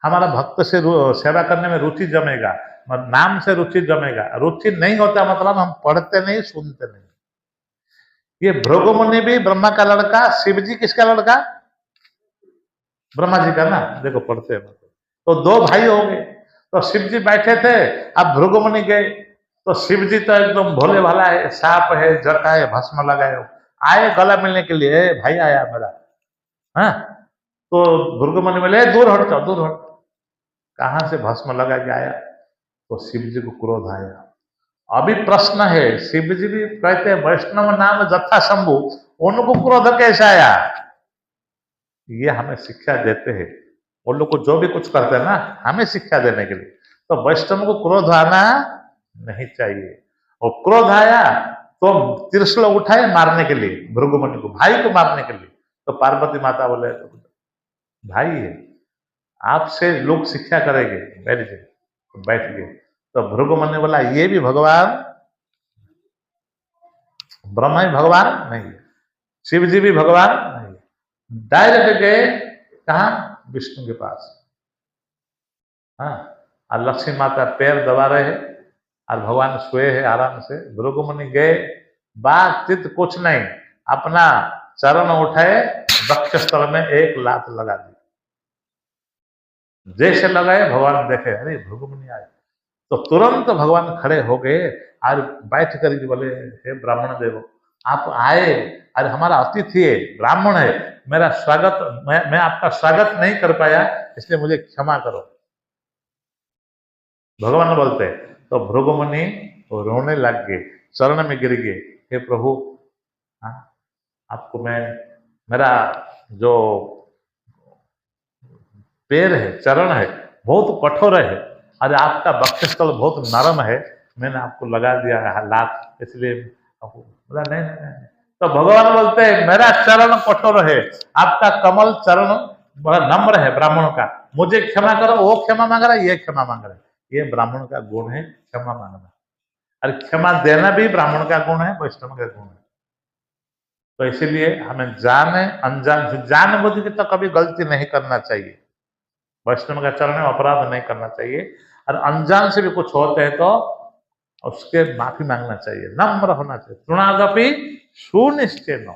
हमारा भक्त से सेवा करने में रुचि जमेगा, नाम से रुचि जमेगा। रुचि नहीं होता मतलब हम पढ़ते नहीं, सुनते नहीं। ये भृगु मुनि भी ब्रह्मा का लड़का, शिव जी किसका लड़का? ब्रह्मा जी का ना। देखो पढ़ते हैं तो 2 भाई हो गए। तो शिव जी बैठे थे, अब भृगु मुनि गए। तो शिव जी तो एकदम भोले भाला है, सांप है, जटा है, भस्म लगाए आए गला मिलने के लिए। भाई आया मेरा। हाँ, तो भृगु मुनि बोले दूर हट जाओ, दूर हट। कहां से भस्म लगा के आया? तो शिव जी को क्रोध आया। अभी प्रश्न है, शिव जी भी कहते हैं वैष्णव नाम जथा शंभु, उनको क्रोध कैसे आया? ये हमें शिक्षा देते हैं। वो लोग को जो भी कुछ करते हैं ना, हमें शिक्षा देने के लिए। तो वैष्णव को क्रोध आना नहीं चाहिए। और क्रोध आया तो त्रिशूल उठाए मारने के लिए, भृगु मुनि को, भाई को मारने के लिए। तो पार्वती माता बोले भाई है, आपसे लोग शिक्षा करेंगे, बैठ गए। तो बैठ गए। तो भृगु मुनि बोला ये भी भगवान, ब्रह्मा ही भगवान नहीं है, शिव जी भी भगवान नहीं है। डायरेक्ट गए कहा? विष्णु के पास। हाँ, और लक्ष्मी माता पैर दबा रहे हैं और भगवान सोए हैं आराम से। भृगु मुनि गए, बातचीत कुछ नहीं, अपना चरण उठाए, वक्षस्थल में एक लात लगा दी। जैसे लगाए भगवान देखे, अरे भृगु मुनि आए। तो तुरंत भगवान खड़े हो गए और बैठ कर बोले हे ब्राह्मण देव, आप आए और हमारा अतिथि है, ब्राह्मण है, मेरा स्वागत, मैं आपका स्वागत नहीं कर पाया, इसलिए मुझे क्षमा करो। भगवान बोलते। तो भृगु मुनि रोने लग गए, चरण में गिर गए, हे प्रभु, हाँ, आपको मैं, मेरा जो पैर है, चरण है, बहुत कठोर है, और आपका वक्षस्थल बहुत नरम है, मैंने आपको लगा दिया है लात, इसलिए बोला नहीं नहीं नहीं। तो भगवान बोलते हैं मेरा चरण कठोर है, आपका कमल चरण बड़ा नम्र है ब्राह्मणों का, मुझे क्षमा करो, वो क्षमा मांग रहा है, ये क्षमा मांग रहा है। ये ब्राह्मण का गुण है क्षमा मांगना, और क्षमा देना भी ब्राह्मण का गुण है, वैष्णव का गुण है। तो इसीलिए हमें जाने अनजान जान बुझ के तो कभी गलती नहीं करना चाहिए, वैष्णव का चरण में अपराध नहीं करना चाहिए, और अनजान से भी कुछ होते हैं तो उसके माफी मांगना चाहिए, नम्र होना चाहिए। तृणादपि सुनिश्चय न,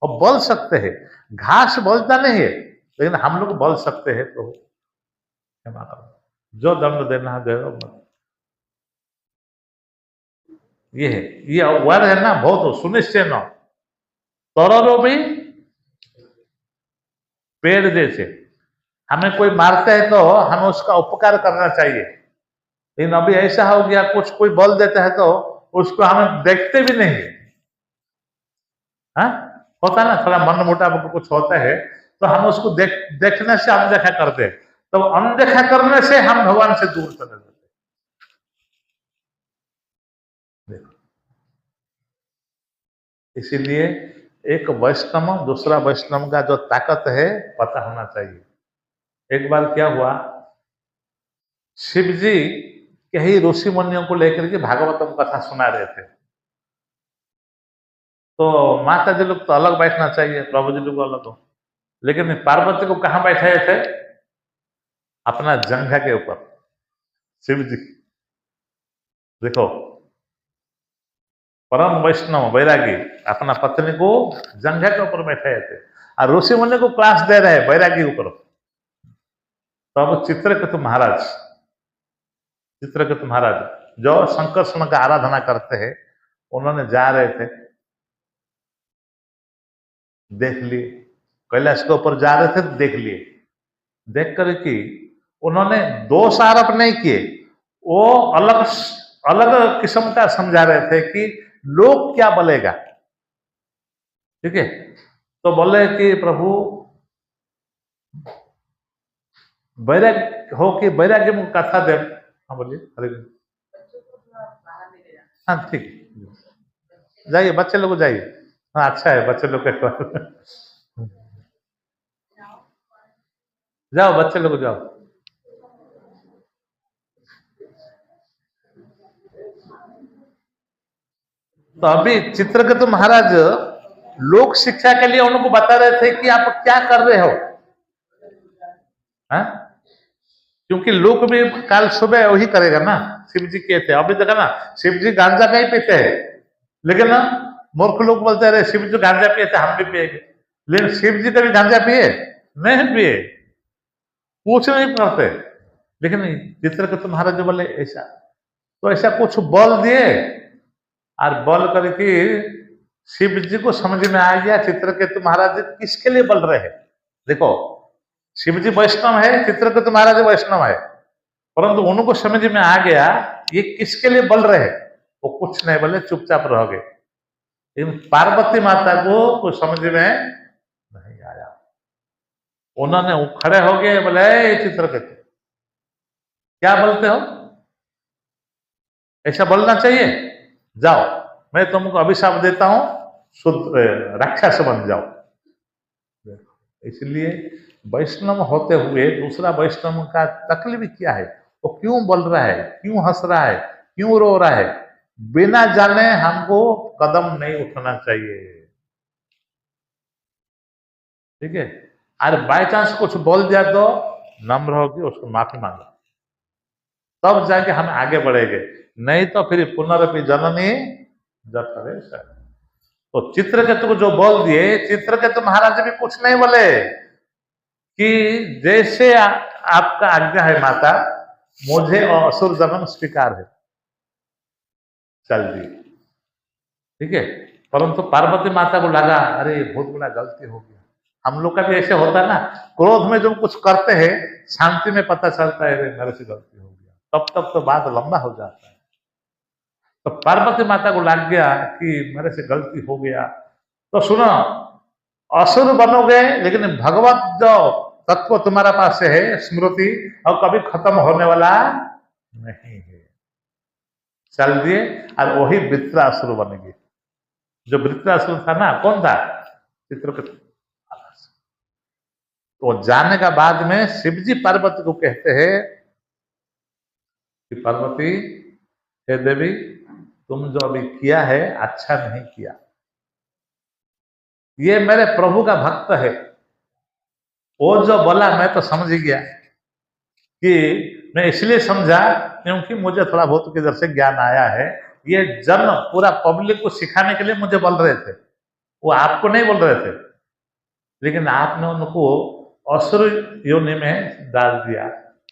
और बोल सकते हैं, घास बोलता नहीं है, लेकिन हम लोग बोल सकते हैं प्रभु क्षमा करो, जो दंड देना है दे दो। ये है, ये वर्ड है ना बहुत सुनिश्चय न, तोरो भी पेड़ जैसे, हमें कोई मारते है तो हमें उसका उपकार करना चाहिए, लेकिन अभी ऐसा हो गया कुछ कोई बोल देता है तो उसको हम देखते भी नहीं। हाँ होता है ना, थोड़ा मन मुटाव कुछ होता है तो हम उसको देखने से अनदेखा करते हैं, तो अनदेखा करने से हम भगवान से दूर चले जाते हैं। इसीलिए एक वैष्णव दूसरा वैष्णव का जो ताकत है पता होना चाहिए। एक बार क्या हुआ, शिव जी के ही ऋषि मुनियों को लेकर के भागवतम कथा सुना रहे थे, तो माता जी लोग तो अलग बैठना चाहिए, प्रभु जी लोग अलग हो, लेकिन पार्वती को कहाँ बैठाए थे, अपना जंघा के ऊपर। शिव जी देखो, परम वैष्णव वैरागी अपना पत्नी को जंघा के ऊपर बैठाए थे, और ऋषि मुनि को क्लास दे रहे वैरागी ऊपर। तब चित्रकेतु महाराज जो संकर्षण का आराधना करते हैं, उन्होंने जा रहे थे, देख लिए, कैलाश के ऊपर जा रहे थे तो देख लिए, देख कर कि उन्होंने दोष आरोप नहीं किए, वो अलग अलग किस्म का समझा रहे थे कि लोग क्या बोलेगा। ठीक है, तो बोले कि प्रभु वैराग्य हो कि वैराग्य में कथा दे। हाँ बोलिए, हरे हाँ ठीक, जाइए बच्चे लोग जाइए। हाँ अच्छा है, बच्चे लोग के जाओ बच्चे लोग जाओ। तो अभी चित्रकेतु महाराज लोक शिक्षा के लिए उनको बता रहे थे कि आप क्या कर रहे हो। हाँ? क्योंकि लोक भी कल सुबह वही करेगा ना, शिव जी कहते हैं, अभी देखा ना शिव जी गांजा नहीं पीते हैं, लेकिन ना मूर्ख लोग बोलते रहे शिव जी गांजा पिए थे हम भी पिएंगे, लेकिन शिव जी कभी गांजा पिए नहीं पिए, कुछ नहीं करते। लेकिन चित्रकेतु महाराज बोले ऐसा, तो ऐसा कुछ बोल दिए, और बोल करके शिव जी को समझ में आ गया चित्रकेतु महाराज किसके लिए बोल रहे हैं। देखो शिव जी वैष्णव है, चित्रकेतु महाराज वैष्णव है, परंतु उनको समझ में आ गया ये किसके लिए बोल रहे हैं, वो कुछ नहीं बोले, चुपचाप रह गए। लेकिन पार्वती माता को कुछ समझ में नहीं आया, उन्होंने खड़े हो गए, बोले चित्रकेतु क्या बोलते हो, ऐसा बोलना चाहिए, जाओ मैं तुमको अभिशाप देता हूं, शुद्ध राक्षस बन जाओ। इसलिए वैष्णव होते हुए दूसरा वैष्णव का तकलीफ क्या है, वो क्यों बोल रहा है, क्यों हंस रहा है, क्यों रो रहा है, बिना जाने हमको कदम नहीं उठाना चाहिए। ठीक है, और बाय चांस कुछ बोल दिया तो नम्र होगी, उसको माफी मांगो, तब जाके हम आगे बढ़ेंगे, नहीं तो फिर पुनरपि जननी जठरे शयन। तो चित्रकेतु को जो बोल दिए, चित्रकेतु महाराज भी कुछ नहीं बोले कि जैसे आपका आज्ञा है माता, मुझे असुर जन्म स्वीकार है, चल दी। ठीक है, परंतु पार्वती माता को लगा अरे बहुत बड़ा गलती हो गया। हम लोग का भी ऐसे होता है ना, क्रोध में जब कुछ करते हैं शांति में पता चलता है मेरे से गलती हो गया, तब तक तो बात लंबा हो जाता है। तो पार्वती माता को लग गया कि मेरे से गलती हो गया, तो सुनो असुर बनोगे लेकिन भगवत जो तत्व तुम्हारा पास है स्मृति, और कभी खत्म होने वाला नहीं है। चल दिए और वही वृत्रासुर बन गए। जो वृत्रासुर था ना, कौन था? चित्रकूट। तो जाने का बाद में शिवजी पार्वती को कहते हैं कि पार्वती, हे देवी, तुम जो अभी किया है अच्छा नहीं किया। ये मेरे प्रभु का भक्त है, वो जो बोला मैं तो समझ ही गया। कि मैं इसलिए समझा क्योंकि मुझे थोड़ा बहुत किधर से ज्ञान आया है। ये जन्म पूरा पब्लिक को सिखाने के लिए मुझे बोल रहे थे, वो आपको नहीं बोल रहे थे, लेकिन आपने उनको असुर योनि में डाल दिया।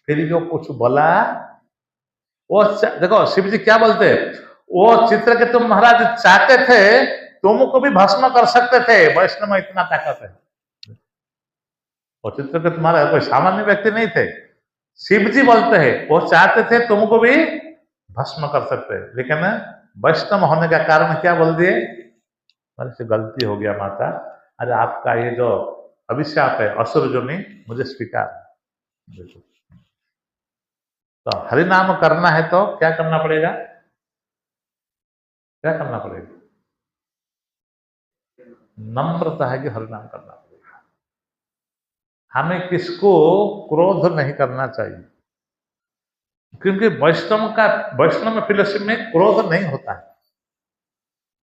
फिर जो कुछ बोला, वो देखो शिव जी क्या बोलते हैं, वो चित्र के तुम महाराज चाहते थे तुमको भी भस्म कर सकते थे, वैष्णव में इतना ताकत है। वो चित्र के तुम्हारा कोई सामान्य व्यक्ति नहीं थे। शिव जी बोलते हैं वो चाहते थे तुमको भी भस्म कर सकते, लेकिन वैष्णव होने का कारण क्या बोल दिए, मेरे से गलती हो गया माता, अरे आपका ये जो अभिशाप है असुर जोनि मुझे स्वीकार। देखो, तो हरि नाम करना है तो क्या करना पड़ेगा, क्या करना पड़ेगा? नम्रता है कि हरि नाम करना पड़ेगा। हमें किसको क्रोध नहीं करना चाहिए, क्योंकि वैष्णव में फिलोसफी में क्रोध नहीं होता है।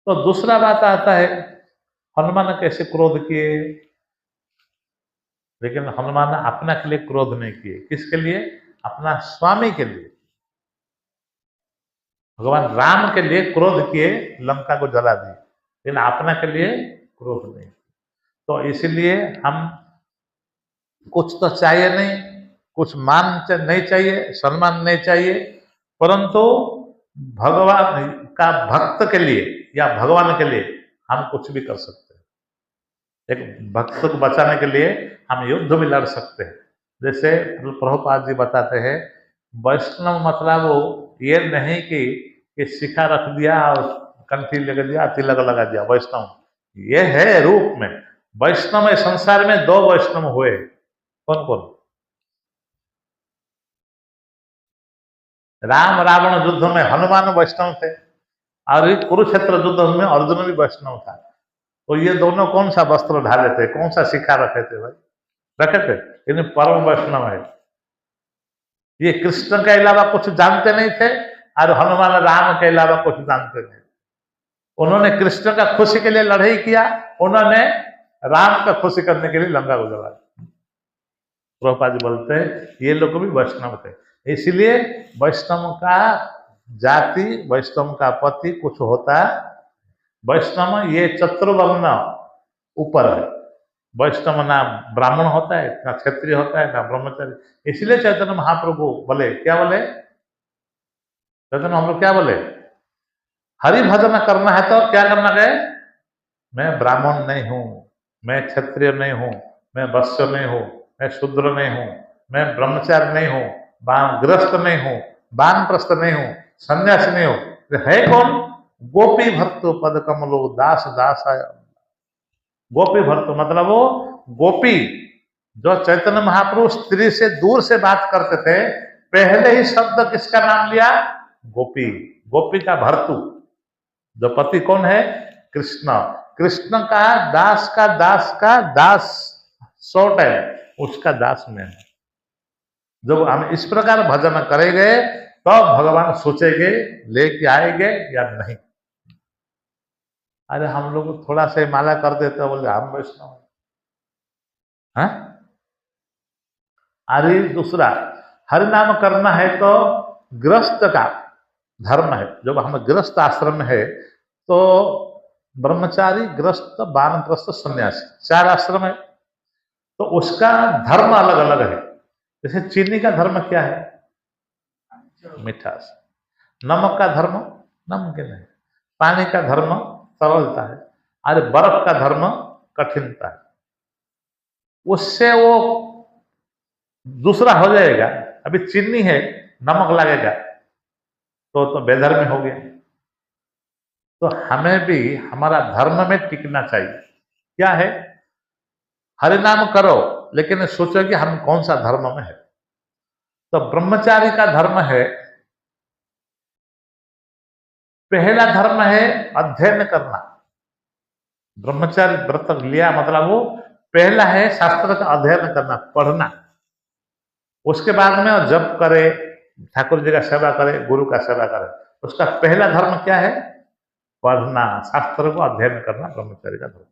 तो दूसरा बात आता है, हनुमान कैसे क्रोध किए, लेकिन हनुमान अपना के लिए क्रोध नहीं किए, किसके लिए? अपना स्वामी के लिए। भगवान राम के लिए क्रोध किए, लंका को जला दिए, लेकिन अपना के लिए क्रोध नहीं। तो इसलिए हम कुछ तो चाहिए नहीं, कुछ मान नहीं चाहिए, सम्मान नहीं चाहिए, परंतु भगवान का भक्त के लिए या भगवान के लिए हम कुछ भी कर सकते हैं। एक भक्त को बचाने के लिए हम युद्ध भी लड़ सकते हैं। जैसे प्रभुपाद जी बताते हैं, वैष्णव मतलब वो ये नहीं कि शिखा रख दिया और कंठी लगा दिया, तिलक लगा दिया। वैष्णव ये है रूप में। वैष्णव में संसार में दो वैष्णव हुए, कौन कौन? राम रावण युद्ध में हनुमान वैष्णव थे, और कुरुक्षेत्र युद्ध में अर्जुन भी वैष्णव था। तो ये दोनों कौन सा वस्त्र ढाले थे, कौन सा शिखा रखे थे भाई? रखे थे, लेकिन परम वैष्णव है। ये कृष्ण के अलावा कुछ जानते नहीं थे, और हनुमान राम के अलावा कुछ जानते थे। उन्होंने कृष्ण का खुशी के लिए लड़ाई किया, उन्होंने राम का खुशी करने के लिए लंका को जला। प्रभुपाद जी बोलते हैं ये लोग भी वैष्णव थे। इसलिए वैष्णव का जाति, वैष्णव का पति कुछ होता, वैष्णव ये चतुर्वर्ण ऊपर है। वैष्णव ना ब्राह्मण होता है, ना क्षत्रिय होता है, ना ब्रह्मचारी। इसलिए चैतन्य महाप्रभु बोले, क्या बोले चैतन्य हम लोग, क्या बोले? हरि भजन करना है तो क्या करना है? मैं ब्राह्मण नहीं हूं, मैं क्षत्रिय नहीं हूं, मैं वैश्य नहीं हूं, मैं शूद्र नहीं हूं, मैं ब्रह्मचारी नहीं हूं, वानप्रस्थ नहीं हूं, वानप्रस्थ नहीं हूं, सन्यासी नहीं हूं, है कौन? गोपी भक्तो पद कमलो दास दासाय। गोपी भक्त मतलब वो गोपी, जो चैतन्य महाप्रभु स्त्री से दूर से बात करते थे, पहले ही शब्द किसका नाम लिया? गोपी। गोपी का भर्तु, जो पति कौन है? कृष्ण। कृष्ण का दास का दास शॉर्ट है, उसका दास में है। जब हम इस प्रकार भजन करेंगे तो भगवान सोचेंगे लेके आएंगे या नहीं। अरे हम लोग थोड़ा सा माला कर देते, बोले हम वैष्णव हैं। अरे दूसरा, हरि नाम करना है तो गृहस्थ का धर्म है। जब हम गृहस्थ आश्रम है तो ब्रह्मचारी, गृहस्थ, वानप्रस्थ, सन्यासी, 4 आश्रम है, तो उसका धर्म अलग अलग है। जैसे चीनी का धर्म क्या है? मिठास। नमक का धर्म नमकीन है। पानी का धर्म सरलता है। अरे बर्फ का धर्म कठिनता है। उससे वो दूसरा हो जाएगा। अभी चीनी है, नमक लगेगा तो बेधर्मी हो गया। तो हमें भी हमारा धर्म में टिकना चाहिए। क्या है? हरि नाम करो, लेकिन सोचो कि हम कौन सा धर्म में है। तो ब्रह्मचारी का धर्म है पहला धर्म है अध्ययन करना। ब्रह्मचर्य व्रत लिया मतलब वो पहला है शास्त्र का अध्ययन करना, पढ़ना। उसके बाद में वो जप करे, ठाकुर जी का सेवा करे, गुरु का सेवा करे। उसका पहला धर्म क्या है? पढ़ना, शास्त्र को अध्ययन करना, ब्रह्मचर्य का धर्म।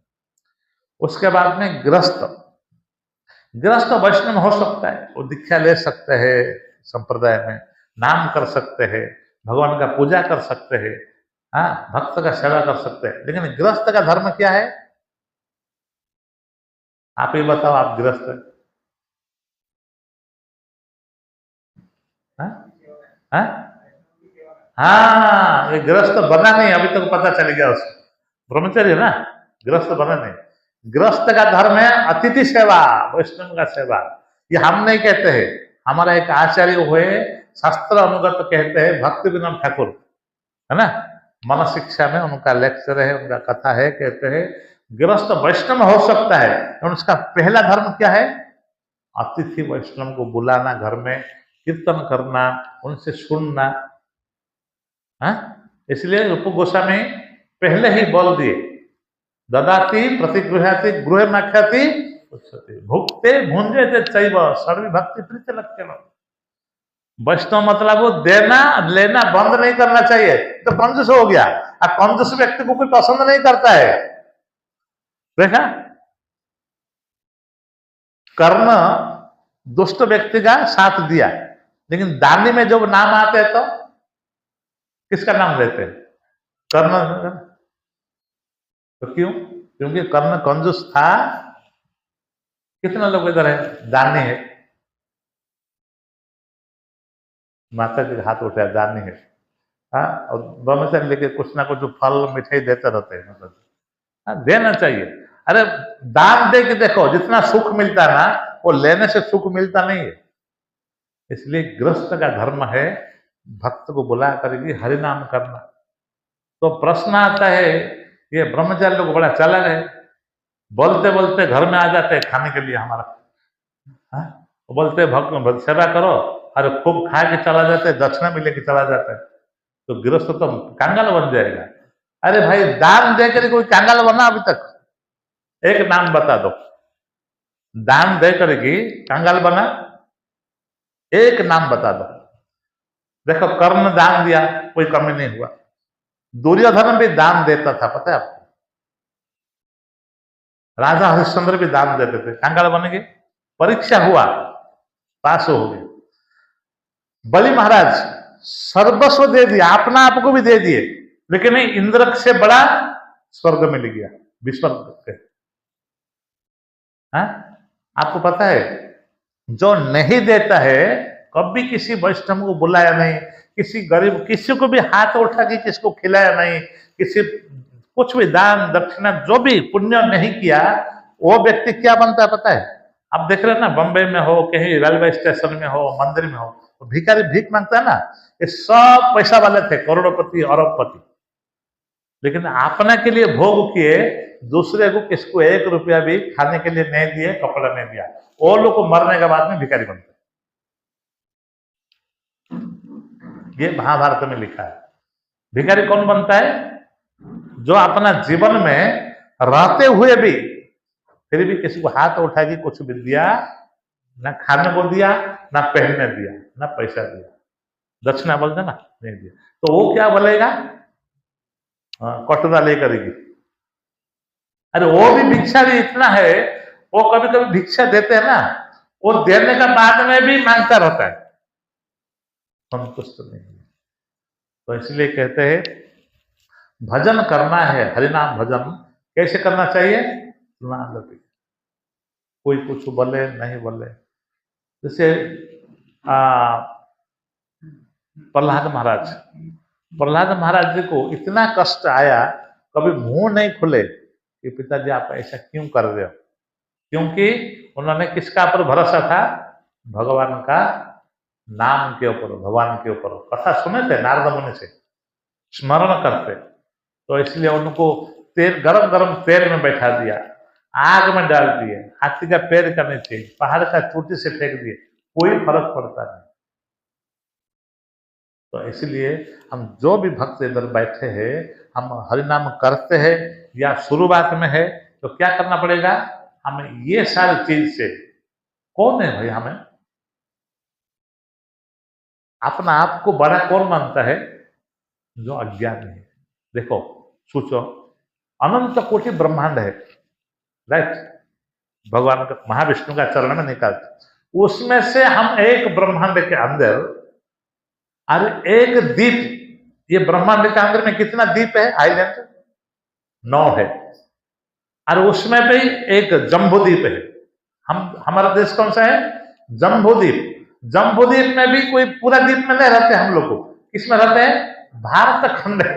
उसके बाद में गृहस्थ। गृहस्थ वैष्णव हो सकता है, वो दीक्षा ले सकते हैं, संप्रदाय में नाम कर सकते हैं, भगवान का पूजा कर सकते हैं, हाँ, भक्त का सेवा कर सकते हैं। लेकिन गृहस्थ का धर्म क्या है? आप ही बताओ, आप गृहस्थ है? हाँ? हाँ? हाँ, ये गृहस्थ बना नहीं, अभी तक पता चल गया उसको। ब्रह्मचर्य ना, गृहस्थ बना नहीं। गृहस्थ का धर्म है अतिथि सेवा, वैष्णव का सेवा। ये हम नहीं कहते हैं, हमारा एक आचार्य हुए शास्त्र अनुगत कहते हैं, भक्ति विनोद ठाकुर, है ना, मन शिक्षा में उनका लेक्चर है, उनका कथा है, कहते हैं गृहस्थ वैष्णव हो सकता है, और उसका पहला धर्म क्या है? अतिथि वैष्णव को बुलाना, घर में कीर्तन करना, उनसे सुनना। हाँ, इसलिए रूप गोस्वामी पहले ही बोल दिए, ददाति प्रतिगृह्याति गृह नाख्याति उच्यते भुक्ते भुंजे चैव सर्वी भक्ति प्रीति लक्षण। वैष्णव मतलब वो देना लेना बंद नहीं करना चाहिए, तो कंजूस हो गया। अब कंजूस व्यक्ति को कोई पसंद नहीं करता है, देखा? कर्म दुष्ट व्यक्ति का साथ दिया, लेकिन दानी में जब नाम आते हैं तो किसका नाम लेते हैं? कर्ण। तो क्यों? क्योंकि कर्ण कंजूस था। कितना लोग इधर है दानी है? माता जी हाथ उठाया, दानी है। हाँ, और ब्रह्मचर्य लेके कुछ ना कुछ फल मिठाई देते रहते हैं, मतलब हाँ, देना चाहिए। अरे दान दे के देखो, जितना सुख मिलता है ना, वो लेने से सुख मिलता नहीं है। इसलिए गृहस्थ का धर्म है भक्त को बुला करके हरि नाम करना। तो प्रश्न आता है, ये ब्रह्मचारी लोग बड़ा चालाक है, बोलते बोलते घर में आ जाते हैं खाने के लिए हमारा। हाँ? वो बोलते भक्त सेवा करो, अरे खूब खा के चला जाते, दक्षिणा भी लेके चला जाता है। तो गृहस्थ तो कांगाल बन जाएगा। अरे भाई, दान देकर कोई कांगाल बना अभी तक? एक नाम बता दो, दान देकर के कांगाल बना? एक नाम बता दो। देखो, कर्ण दान दिया, कोई कमी नहीं हुआ। दुर्योधन भी दान देता था, पता है आपको? राजा हरिश्चंद्र भी दान देते थे, कांगाल बनेंगे? परीक्षा हुआ, पास हो गए। बलि महाराज सर्वस्व दे दिया, अपना आपको भी दे दिए, लेकिन इंद्र से बड़ा स्वर्ग मिल गया, विस्वर्ग। हाँ? आपको पता है, जो नहीं देता है, कभी किसी वैष्णव को बुलाया नहीं, किसी गरीब किसी को भी हाथ उठा के किसको खिलाया नहीं, किसी कुछ भी दान दक्षिणा जो भी पुण्य नहीं किया, वो व्यक्ति क्या बनता है पता है? आप देख रहे हैं ना, बम्बई में हो, कहीं रेलवे स्टेशन में हो, मंदिर में हो, तो भिखारी भीख मांगता है ना, ये सब पैसा वाले थे, करोड़पति अरबपति। लेकिन अपना के लिए भोग किए, दूसरे को किसको 1 रुपया भी खाने के लिए नहीं दिए, कपड़ा नहीं दिया, वो लोग को मरने के बाद में भिखारी बनते। ये महाभारत में लिखा है। भिखारी कौन बनता है? जो अपना जीवन में रहते हुए भी फिर भी किसी को हाथ उठा के कुछ भी दिया, ना खाने को दिया, ना पहनने दिया, ना पैसा दिया, दक्षिणा बोलते ना, नहीं दिया, तो वो क्या बोलेगा? कटोरा लेकर के। अरे वो भी भिक्षा भी इतना है, वो कभी कभी भिक्षा देते हैं ना, वो देने का बाद में भी मांगता रहता है, संतुष्ट नहीं है। तो इसलिए कहते हैं भजन करना है, हरिनाम भजन कैसे करना चाहिए? कोई कुछ बोले नहीं बोले। जैसे प्रहलाद महाराज जी को इतना कष्ट आया, कभी मुंह नहीं खुले कि पिताजी आप ऐसा क्यों कर रहे हो, क्योंकि उन्होंने किसका पर भरोसा था? भगवान का नाम के ऊपर, भगवान के ऊपर। कथा सुने थे नारद मुनि से, स्मरण करते, तो इसलिए उनको तेल, गरम गरम तेल में बैठा दिया, आग में डाल दिए, हाथी का पैर का नीचे, पहाड़ का चोटी से फेंक दिए, कोई फर्क पड़ता नहीं। तो इसलिए हम जो भी भक्त इधर बैठे हैं, हम हरिनाम करते हैं या शुरुआत में है, तो क्या करना पड़ेगा? हमें ये सारी चीज से, कौन है भाई हमें, अपना आप को बड़ा कौन मानता है? जो अज्ञानी है। देखो, सोचो, अनंत कोटि ब्रह्मांड है, राइट? भगवान का, महाविष्णु का चरण में निकालते, उसमें से हम एक ब्रह्मांड के अंदर, अरे एक दीप, ये ब्रह्मांड के अंदर में कितना दीप है? आइलैंड 9 है, और उसमें भी एक जम्बूद्वीप है। हमारा देश कौन सा है? जम्बूद्वीप। जम्बूद्वीप में भी कोई पूरा द्वीप में नहीं रहते हम लोग को, किसमें रहते हैं? भारत खंड है।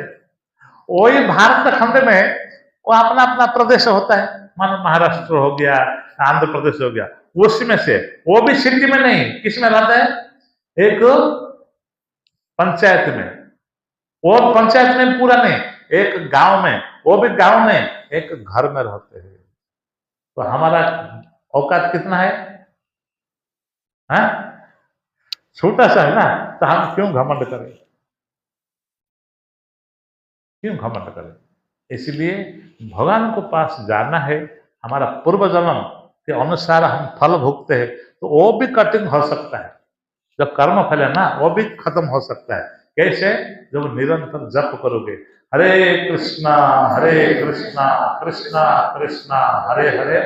वही भारत खंड में वो अपना अपना प्रदेश होता है, मानो महाराष्ट्र हो गया, आंध्र प्रदेश हो गया, उसमें से वो भी सिटी में नहीं, किसमें रहता है? एक पंचायत में। वो पंचायत में पूरा नहीं, एक गांव में, वो भी गांव में एक घर में रहते हैं। तो हमारा औकात कितना है? हाँ, छोटा सा है ना। तो हम क्यों घमंड करें? क्यों घमंड करें? इसलिए भगवान को पास जाना है। हमारा पूर्व जन्म के अनुसार हम फल भोगते हैं, तो वो भी कटिंग हो सकता है। जब कर्म फल है ना, वो भी खत्म हो सकता है। कैसे? जब निरंतर जप करोगे, हरे कृष्णा कृष्णा कृष्णा हरे हरे,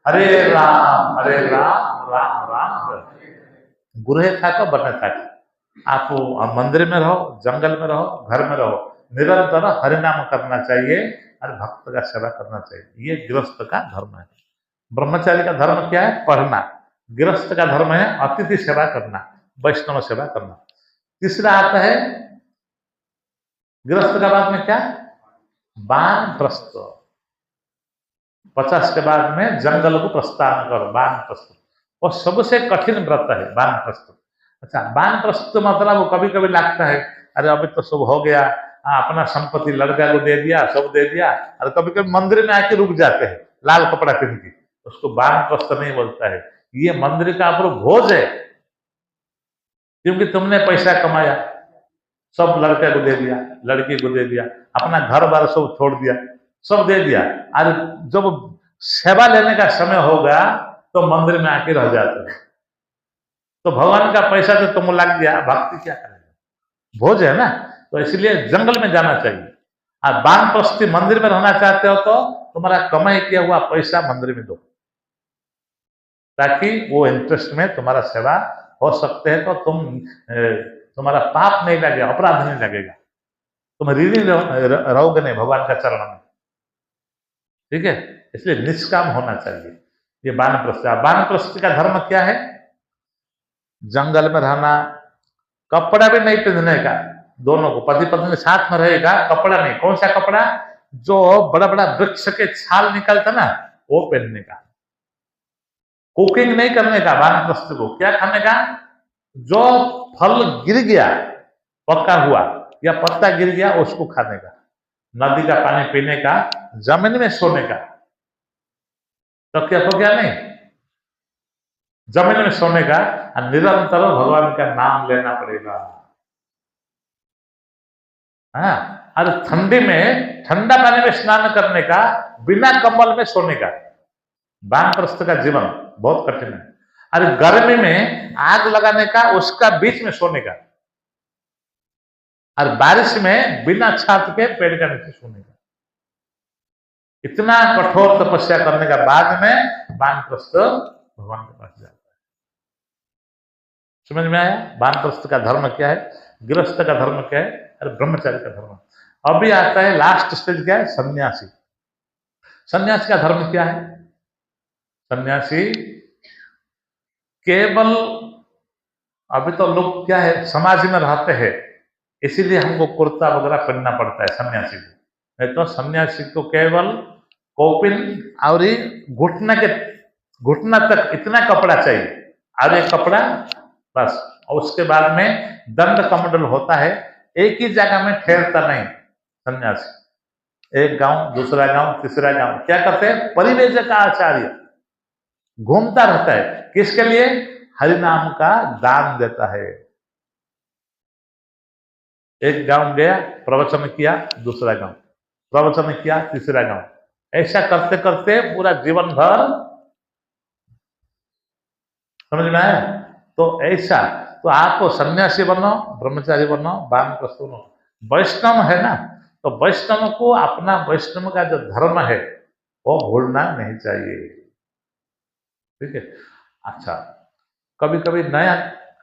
हरे राम राम हरे। गुरहे था तो बने था। आप मंदिर में रहो, जंगल में रहो, घर में रहो, निरंतर हरिनाम करना चाहिए और भक्त का सेवा करना चाहिए। ये गृहस्थ का धर्म है। ब्रह्मचारी का धर्म क्या है? पढ़ना। गृहस्थ का धर्म है अतिथि सेवा करना, वैष्णव सेवा करना। तीसरा आता है गृहस्थ का बाद में क्या? वानप्रस्थ। 50 के बाद में जंगल को प्रस्थान करो, वानप्रस्थ। और सबसे कठिन व्रत है वानप्रस्थ। अच्छा, वानप्रस्थ मतलब वो कभी कभी लगता है अरे अभी तो सब हो गया, अपना संपत्ति लड़का को दे दिया, सब दे दिया, और कभी कभी मंदिर में आके रुक जाते हैं लाल कपड़ा पहन के, उसको वानप्रस्थ नहीं बोलता है। ये मंदिर का आप भोज है, क्योंकि तुमने पैसा कमाया, सब लड़के को दे दिया, लड़की को दे दिया, अपना घर बार सब छोड़ दिया, सब दे दिया, और जब सेवा लेने का समय होगा तो मंदिर में आके रह जाते हैं। तो भगवान का पैसा तो तुम लग गया, भक्ति क्या करेगा? भोज है ना। तो इसलिए जंगल में जाना चाहिए। और वानप्रस्थी मंदिर में रहना चाहते हो तो तुम्हारा कमाई किया हुआ पैसा मंदिर में दो, ताकि वो इंटरेस्ट में तुम्हारा सेवा हो सकते हैं। तो तुम्हारा पाप नहीं लगेगा, अपराध नहीं लगेगा, तुम ऋणी रहोगे नहीं भगवान का चरण में। ठीक है, इसलिए निष्काम होना चाहिए। ये वानप्रस्थ। वानप्रस्थ का धर्म क्या है? जंगल में रहना, कपड़ा भी नहीं पहनने का। दोनों को, पति पत्नी साथ में रहेगा, कपड़ा नहीं। कौन सा कपड़ा? जो बड़ा बड़ा वृक्ष के छाल निकलता ना, वो पहनने का। कुकिंग नहीं करने का वानप्रस्थ को। क्या खाने का? जो फल गिर गया पक्का हुआ या पत्ता गिर गया, उसको खाने का। नदी का पानी पीने का, जमीन में सोने का। तो क्या हो गया? नहीं, जमीन में सोने का, और निरंतर भगवान का नाम लेना पड़ेगा। हाँ, और ठंडी में ठंडा पानी में स्नान करने का, बिना कंबल में सोने का। वानप्रस्थ का जीवन बहुत कठिन है। और गर्मी में आग लगाने का, उसका बीच में सोने का। और बारिश में बिना छात के पेड़ का नीचे सोने का। इतना कठोर तपस्या करने का बाद में वानप्रस्थ भगवान के पास जाता है। समझ में आया? वानप्रस्थ का धर्म क्या है, गृहस्थ का धर्म क्या है, और ब्रह्मचारी का धर्म। अभी आता है लास्ट स्टेज, क्या है? सन्यासी। सन्यासी का धर्म क्या है? सन्यासी केवल, अभी तो लोग क्या है, समाज में रहते हैं, इसीलिए हमको कुर्ता वगैरह पहनना पड़ता है सन्यासी को। नहीं तो सन्यासी को केवल कौपिन और घुटना तक इतना कपड़ा चाहिए, और एक कपड़ा बस। और उसके बाद में दंड कमंडल होता है। एक ही जगह में ठहरता नहीं सन्यासी। एक गांव, दूसरा गांव, तीसरा गांव। क्या करते हैं? परिवेश का आचार्य घूमता रहता है। किसके लिए? हरिनाम का दान देता है। एक गांव गया, प्रवचन किया, दूसरा गांव, प्रवचन किया, तीसरा गांव, ऐसा करते करते पूरा जीवन भर। समझ में आया? तो ऐसा, तो आप सन्यासी बनो, ब्रह्मचारी बनो, वानप्रस्थ बनो, वैष्णव है ना, तो वैष्णव को अपना वैष्णव का जो धर्म है वो भूलना नहीं चाहिए। ठीक है? अच्छा, कभी कभी नया,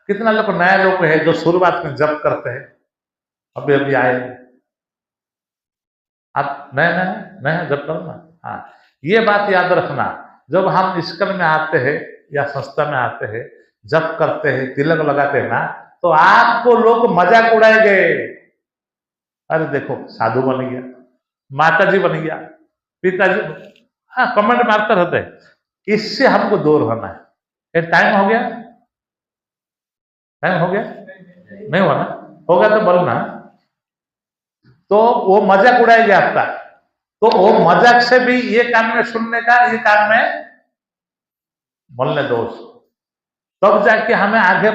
कितना लोग नया लोग है जो शुरुआत में जप करते हैं, अभी अभी आए, आप नया नया नया जप करो ना। हाँ, ये बात याद रखना, जब हम इस्कन में आते हैं या संस्था में आते हैं, जप करते हैं, तिलक लगाते हैं ना, तो आपको लोग मजाक उड़ाएंगे। अरे देखो साधु बन गया, माता जी बन गया, पिताजी, हाँ कमेंट मारते रहते हैं। इससे हमको दूर होना है। ये टाइम हो गया, टाइम हो गया, नहीं हुआ ना? होगा तो बोलना। तो वो मजाक उड़ाएंगे आपका, तो वो मजाक से भी ये काम में सुनने का, ये काम में बोलने दो उसको, तब जाके हमें आगे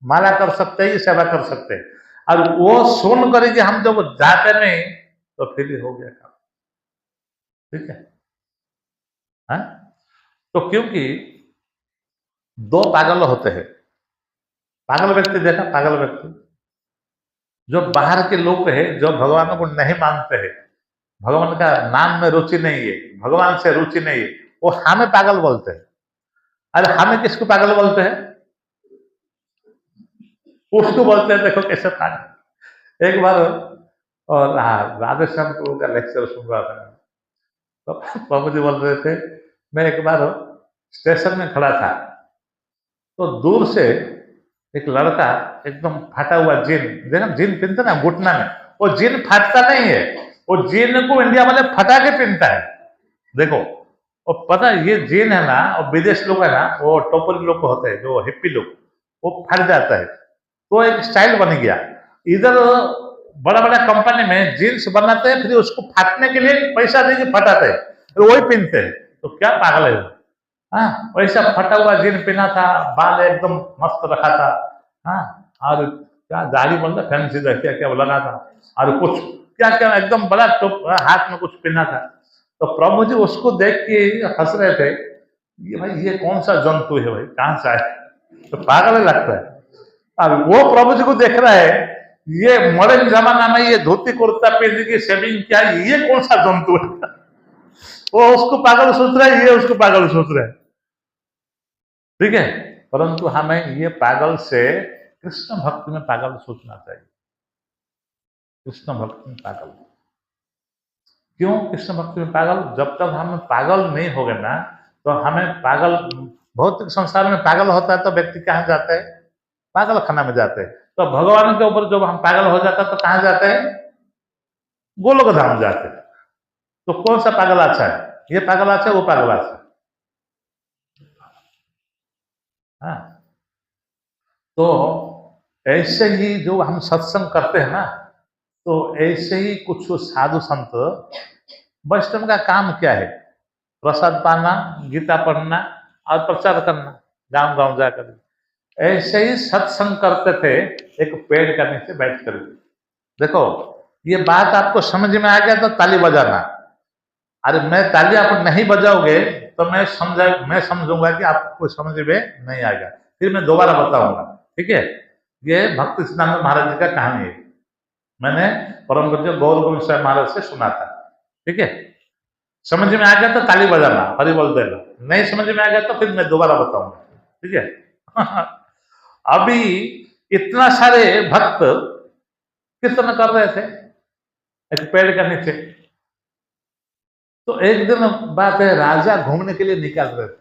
माला कर सकते हैं, सेवा कर सकते हैं। और वो सुन करेंगे हम जब जाते नहीं, तो फिर ही हो गया काम। ठीक है? हाँ? तो क्योंकि दो पागल होते हैं। पागल व्यक्ति देखा, पागल व्यक्ति जो बाहर के लोग है, जो भगवान को नहीं मानते हैं, भगवान का नाम में रुचि नहीं है, भगवान से रुचि नहीं है, वो हमें पागल बोलते हैं। अरे हमें किसको पागल बोलते हैं? उसको बोलते हैं, देखो कैसे पागल। एक बार, और हाँ, राधेश्याम प्रभु का लेक्चर सुन रहा था, तो प्रभु जी बोल रहे थे, मैं एक बार स्टेशन में खड़ा था, तो दूर से एक लड़का एकदम फटा हुआ जीन, देखा जीन पहनता ना घुटना में, वो जीन फाटता नहीं है, वो जीन को इंडिया वाले फटा के पहनता है। देखो, और पता है ये जीन है ना, और विदेश लोग है ना, वो टोपल लोग होते हैं, जो हिप्पी लोग, वो फट जाता है, तो एक स्टाइल बन गया। इधर बड़ा बड़ा कंपनी में जीन्स बनाते हैं, फिर उसको फाटने के लिए पैसा देके फटाते हैं, फिर वही पहनते हैं। तो क्या पागल है वो? हाँ, वैसा फटा हुआ जीन पहना था, बाल एकदम मस्त रखा था। हाँ, और क्या दाढ़ी बोलते फैंसी, क्या क्या लगा था, और कुछ क्या क्या एकदम बड़ा टोप, हाथ में कुछ पहना था। तो प्रभु जी उसको देख के हंस रहे थे, ये भाई ये कौन सा जंतु है भाई, कहाँ से आया? तो पागल लगता है। और वो प्रभु जी को देख रहा है, ये मॉडर्न जमाना में ये धोती कुर्ता पहन के शेविंग क्या, ये कौन सा जंतु है? वो उसको पागल सोच रहा है, ये उसको पागल सोच रहा है। ठीक है? परंतु हमें ये पागल से कृष्ण भक्ति में पागल सोचना चाहिए। कृष्ण भक्ति में पागल क्यों? कृष्ण भक्ति में पागल, जब तक हम पागल नहीं हो गए ना, तो हमें पागल, भौतिक संसार में पागल होता है तो व्यक्ति कहाँ जाता है? पागल खाना में जाते हैं। तो भगवान के ऊपर जब हम पागल हो जाता है तो कहाँ जाते हैं? गोलोक धाम जाते हैं। तो कौन सा पागल अच्छा है? ये पागल अच्छा है, वो पागल अच्छा है? हाँ, तो ऐसे ही जो हम सत्संग करते हैं ना, तो ऐसे ही कुछ साधु संत, वैष्णव का काम क्या है? प्रसाद पाना, गीता पढ़ना और प्रचार करना, गांव गांव जाकर। ऐसे ही सत्संग करते थे, एक पेड़ के नीचे बैठ कर। देखो, ये बात आपको समझ में आ गया तो ताली बजाना। अरे मैं ताली आप नहीं बजाओगे तो मैं समझूंगा कि आपको समझ में नहीं आएगा, फिर मैं दोबारा बताऊंगा। ठीक है? ये भक्ति सिद्धांत महाराज जी का कहानी है, मैंने परम पूज्य गौर गोविंद साहब महाराज से सुना था। ठीक है? समझ में आ गया तो ताली बजाना, हरि बोल देना। नहीं समझ में आ गया तो फिर मैं दोबारा बताऊंगा। ठीक है? अभी इतना सारे भक्त कीर्तन कर रहे थे एक पेड़ के नीचे, तो एक दिन बात है, राजा घूमने के लिए निकल रहे थे।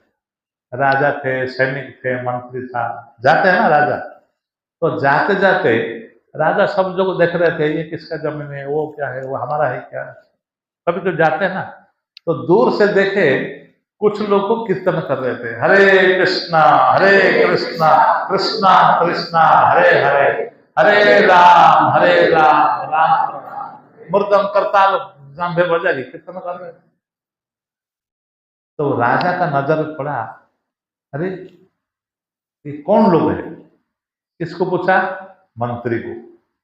राजा थे, सैनिक थे, मंत्री था, जाते हैं ना राजा, तो जाते जाते राजा सब लोग देख रहे थे, ये किसका जमीन है, वो क्या है, वो हमारा है क्या। कभी तो जाते हैं ना, तो दूर से देखे कुछ लोग को कीर्तन कर रहे थे, हरे कृष्णा कृष्णा कृष्णा हरे हरे, हरे राम राम राम, मुर्दम करताल जाम्बे बजा के कीर्तन कर रहे थे। तो राजा का नजर पड़ा, अरे ये कौन लोग है? किसको पूछा? मंत्री को।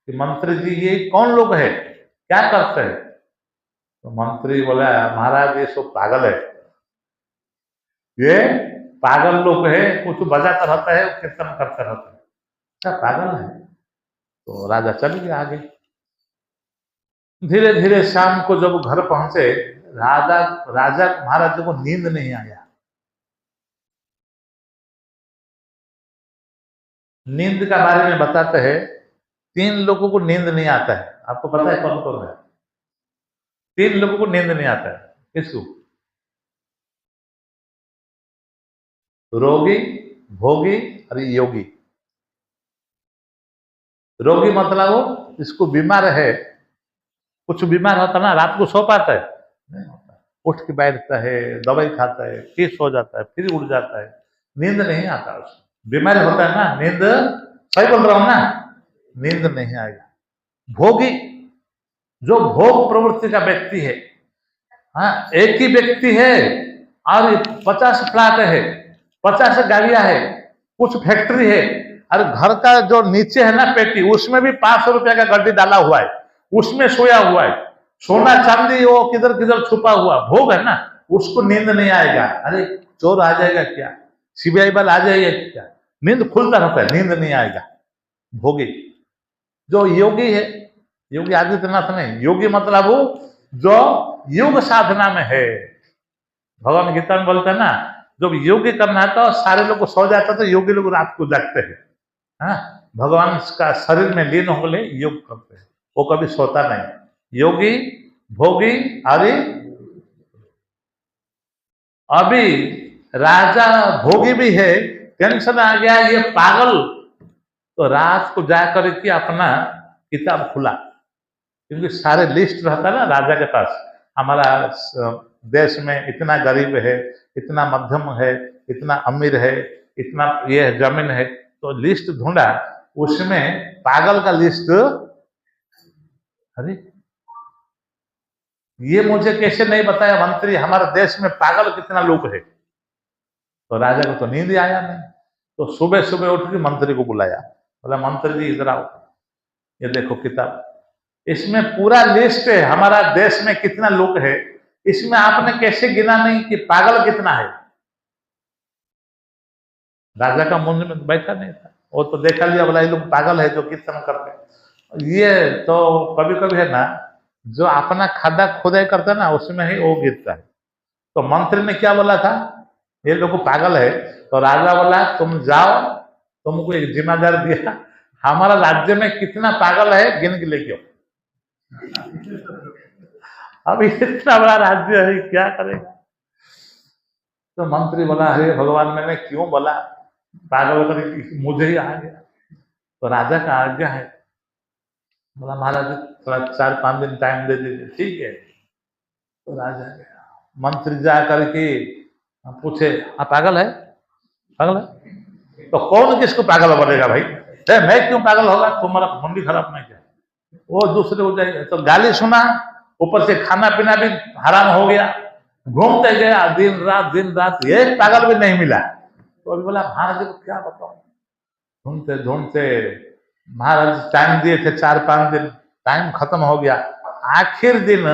कि मंत्री जी ये कौन लोग है, क्या करते हैं? तो मंत्री बोला महाराज ये सब पागल है, ये पागल लोग है, कुछ बजाता रहता है, कीर्तन करता रहता है। क्या पागल है? तो राजा चल गया आगे। धीरे धीरे शाम को जब घर पहुंचे, राजा राजा महाराज को नींद नहीं आया। नींद का बारे में बताते हैं, 3 लोगों को नींद नहीं आता है। आपको पता है कौन कौन है? 3 लोगों को नींद नहीं आता है। किसको? रोगी, भोगी और योगी। रोगी मतलब वो इसको बीमार है, कुछ बीमार होता है ना, रात को सो पाता है नहीं होता, उठ के बैठता है, दवाई खाता है, फिर सो जाता है, फिर उठ जाता है, नींद नहीं आता उसको। बीमारी होता है ना, नींद, सही बोल रहा हूं ना, नींद नहीं आएगा। भोगी, जो भोग प्रवृत्ति का व्यक्ति है, हाँ, एक ही व्यक्ति है और 50 फ्लैट है, 50 गाड़ियां है, कुछ फैक्ट्री है, और घर का जो नीचे है ना पेटी, उसमें भी 500 रुपया का गड्डी डाला हुआ है, उसमें सोया हुआ है, सोना चांदी वो किधर किधर छुपा हुआ भोग है ना, उसको नींद नहीं आएगा। अरे चोर आ जाएगा क्या, सीबीआई वाला आ जाएगा क्या, नींद खुलता रहता है, नींद नहीं आएगा। भोगी। जो योगी है, योगी आदित्यनाथ नहीं, योगी मतलब वो जो योग साधना में है। भगवान गीता में बोलते हैं ना, जब योगी करना है तो सारे लोग सो जाते, तो योगी लोग रात को जागते हैं, हाँ, भगवान का शरीर में लीन होकर योग करते हैं, वो कभी सोता नहीं। योगी, भोगी, अभी राजा भोगी भी है, टेंशन आ गया, ये पागल, तो रात को जाकर के अपना किताब खुला, क्योंकि सारे लिस्ट रहता है ना राजा के पास, हमारा देश में इतना गरीब है, इतना मध्यम है, इतना अमीर है, इतना ये जमीन है, तो लिस्ट ढूंढा, उसमें पागल का लिस्ट, अरे ये मुझे कैसे नहीं बताया मंत्री, हमारे देश में पागल कितना लोग है। तो राजा को तो नींद आया नहीं, तो सुबह सुबह उठ के मंत्री को बुलाया, बोला मंत्री जी इधर आओ, ये देखो किताब, इसमें पूरा लिस्ट है हमारा देश में कितना लोग है, इसमें आपने कैसे गिना नहीं कि पागल कितना है। राजा का मुंह में बैठा नहीं था, वो तो देखा लिया, बोला ये लोग पागल है जो कीर्तन करते हैं। ये तो कभी कभी है ना, जो अपना खादा खुदाई करता है ना, उसमें ही वो गिरता है। तो मंत्री ने क्या बोला था, ये लोग पागल है, तो राजा बोला तुम जाओ, तुमको एक जिम्मेदार दिया, हमारा राज्य में कितना पागल है गिन के लेके आओ। अब इतना बड़ा राज्य है, क्या करेगा। तो मंत्री बोला हे भगवान मैंने क्यों बोला, पागल करके मुझे ही आ गया। तो राजा का आज्ञा है, बोला महाराज थोड़ा 4-5 दिन टाइम दे दीजिए। ठीक है, तो राजा गया, मंत्री जा करके पूछे आप पागल है, पागल है, तो कौन किसको पागल बनेगा भाई, मैं क्यों पागल होगा, तुम्हारा मुंडी खराब नहीं क्या, वो दूसरे हो जाएगा। तो गाली सुना, ऊपर से खाना पीना भी हराम हो गया, घूमते गया दिन रात, एक पागल भी नहीं मिला। तो अभी बोला महाराज जी को क्या बताऊं, ढूंढते ढूंढते महाराज टाइम दिए थे 4-5 दिन, टाइम खत्म हो गया। आखिर दिन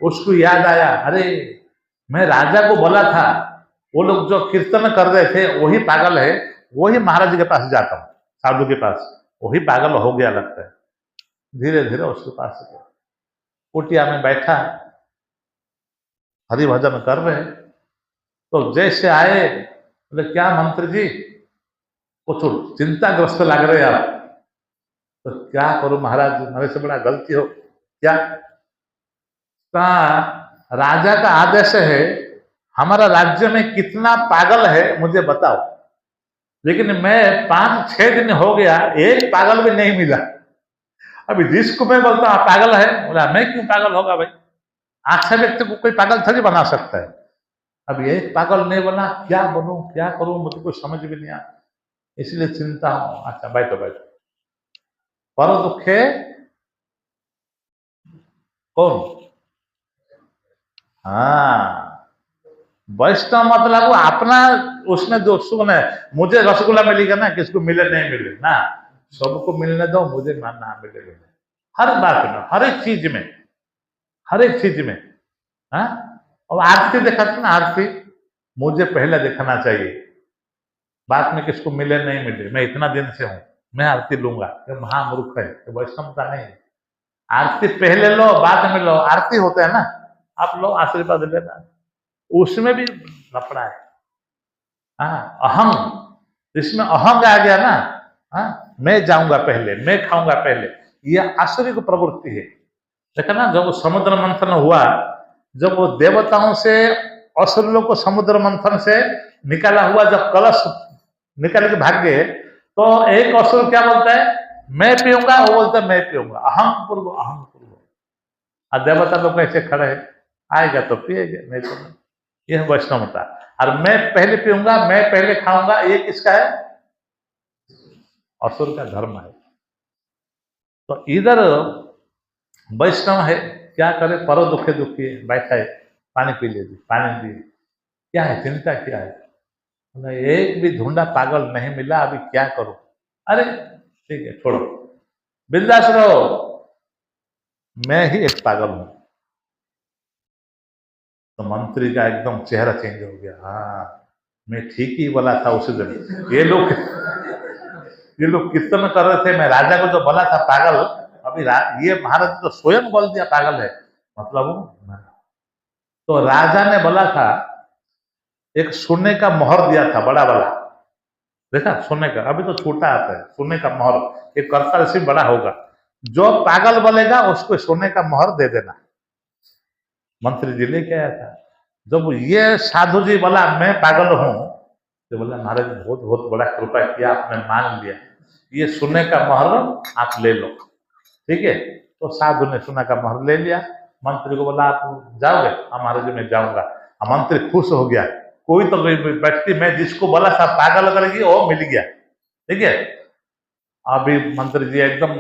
उसको याद आया, अरे मैं राजा को बोला था वो लोग जो कीर्तन कर रहे थे वही पागल है, वही महाराज जी के पास जाता हूँ, साधु के पास, वही पागल हो गया लगता है। धीरे धीरे उसके पास गया, कुटिया में बैठा, हरि भजन कर रहे। तो जैसे आए, बोले क्या मंत्री जी, कुछ चिंताग्रस्त लग रहे आप। तो क्या करूं महाराज, मेरे से बड़ा गलती हो क्या। राजा का आदेश है, हमारा राज्य में कितना पागल है मुझे बताओ, लेकिन मैं 5-6 दिन हो गया, एक पागल भी नहीं मिला। अभी जिसको मैं बोलता हूँ पागल है, बोला मैं क्यों पागल होगा भाई, अच्छा व्यक्ति को कोई पागल थोड़ी बना सकता है। अब एक पागल नहीं बना, क्या बनूं क्या करूं, मुझे कुछ समझ भी नहीं आता, इसलिए चिंता हूं। अच्छा बैठो बैठो। पर दुखे कौन, हाँ, वैष्णव मतलब वो अपना, उसमें जो सुन है, मुझे रसगुल्ला मिलेगा ना, किसको मिले नहीं मिले ना, सबको मिलने दो, मुझे ना मिले। हर बात में, हर एक चीज में, हर एक चीज में। हाँ, अब आरती देखा था ना, आरती मुझे पहले देखना चाहिए, बाद में किसको मिले नहीं मिले। मैं इतना दिन से हूं, मैं आरती लूंगा। ये महामूर्ख है, ये वैष्णवता नहीं है। आरती पहले लो, बाद में लो। आरती होता है ना, आप लो, आशीर्वाद लेना, उसमें भी लफड़ा है। हाँ, अहम, इसमें अहंग आ गया ना। हाँ, मैं जाऊंगा पहले, मैं खाऊंगा पहले, यह आश्चर्य की प्रवृत्ति है। देखा ना, जब समुद्र मंथन हुआ, जब वो देवताओं से असुरों को समुद्र मंथन से निकाला हुआ, जब कलश निकाल के भाग गए, तो एक असुर क्या बोलता है, मैं पीऊंगा, वो बोलता है मैं पीऊंगा, अहम पूर्व, अहम पूर्व। और देवता लोग ऐसे खड़े हैं, आएगा तो पिएगा, नहीं तो नहीं। यह वैष्णवता। और मैं पहले पीऊंगा, मैं पहले खाऊंगा, ये किसका है? असुर का धर्म है। तो इधर वैष्णव है, क्या करे, परो दुखे दुखी है, बैठा है, पानी पी लीजिए, पानी दिए, क्या है, चिंता क्या है? एक भी ढूंढा पागल नहीं मिला, अभी क्या करूं? अरे ठीक है, छोड़ो, बिंदास रहो, मैं ही एक पागल हूं। तो मंत्री का एकदम चेहरा चेंज हो गया। हाँ, मैं ठीक ही बोला था उसी दिन। ये लोग कीर्तन कर रहे थे, मैं राजा को जो बोला था पागल, अभी ये महाराज तो स्वयं बोल दिया पागल है, मतलब। तो राजा ने बोला था, एक सोने का मोहर दिया था, बड़ा वाला, देखा सोने का, अभी तो छोटा आता है सोने का मोहर, एक करता से बड़ा होगा, जो पागल बोलेगा उसको सोने का मोहर दे देना। मंत्री जी लेके आया था। जब ये साधु जी बोला मैं पागल हूं, तो बोला महाराज बहुत बहुत बड़ा कृपा किया, आपने मान लिया, ये सोने का मोहर आप ले लो, ठीक है। तो साधु ने सोने का मोहर ले लिया। मंत्री को बोला आप जाओगे? महाराज जी मैं जाऊंगा। मंत्री खुश हो गया, कोई तो व्यक्ति मैं जिसको बोला था पागल करेगी वो मिल गया, ठीक है। अभी मंत्री जी एकदम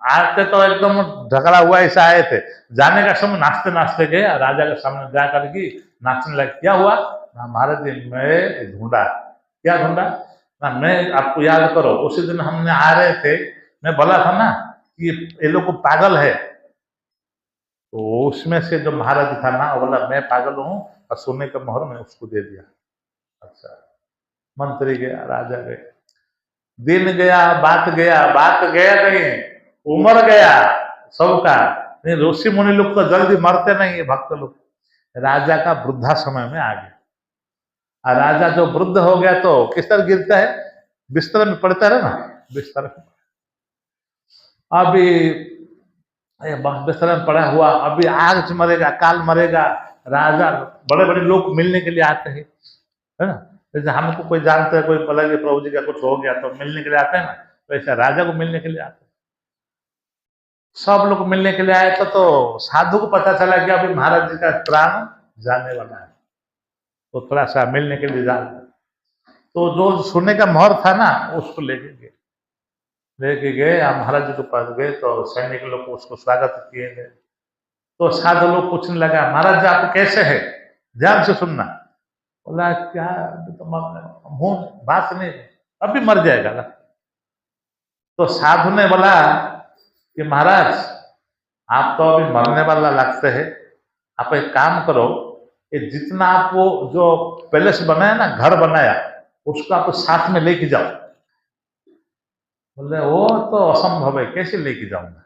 आते तो एकदम झगड़ा हुआ ऐसा आए थे, जाने का समय नाचते नाचते गए, राजा के सामने जा करके नाचने लगे। क्या हुआ? महाराज जी मैं ढूंढा। क्या ढूंढा? ना, मैं आपको याद करो, उसी दिन हमने आ रहे थे, मैं बोला था ना कि ये लोग को पागल है, तो उसमें से जो महाराज था ना, वो बोला मैं पागल हूं, और सोने का मोहर मैं उसको दे दिया। अच्छा, मंत्री गया, राजा गए, दिन गया, बात गया नहीं, उम्र गया सबका। नहीं, ऋषि मुनि लोग तो जल्दी मरते नहीं है, भक्त लोग। राजा का वृद्धा समय में आ गया, और राजा जो वृद्ध हो गया तो किस तरह गिरता है, बिस्तर में पड़ता है ना, बिस्तर में। अभी बिस्तर में पड़ा हुआ, अभी आज मरेगा, काल मरेगा। राजा, बड़े बड़े लोग मिलने के लिए आते हैं, है ना। जैसे हमको कोई जानता है, कोई बोला कि प्रभु जी का कुछ हो गया तो मिलने के लिए आते हैं ना, तो ऐसा राजा को मिलने के लिए आते हैं। सब लोग मिलने के लिए आए तो साधु को पता चला कि अभी महाराज जी का प्राण जाने वाला है, तो थोड़ा सा मिलने के लिए जा, तो जो सोने का मोहर था ना उसको लेके गए, आप महाराज जी के पास गए, तो सैनिक लोग उसको स्वागत किए गए। तो साधु लोग पूछने लगा, महाराज जी आप कैसे है, ध्यान से सुनना। बोला क्या, तो मुंह बात नहीं, अभी मर जाएगा ना। तो साधु ने बोला कि महाराज आप तो अभी मरने वाला लगते हैं, आप एक काम करो, कि जितना आप वो जो पैलेस बनाया ना, घर बनाया, उसको आप साथ में लेके जाओ। बोले वो तो असंभव है, कैसे लेके जाऊंगा,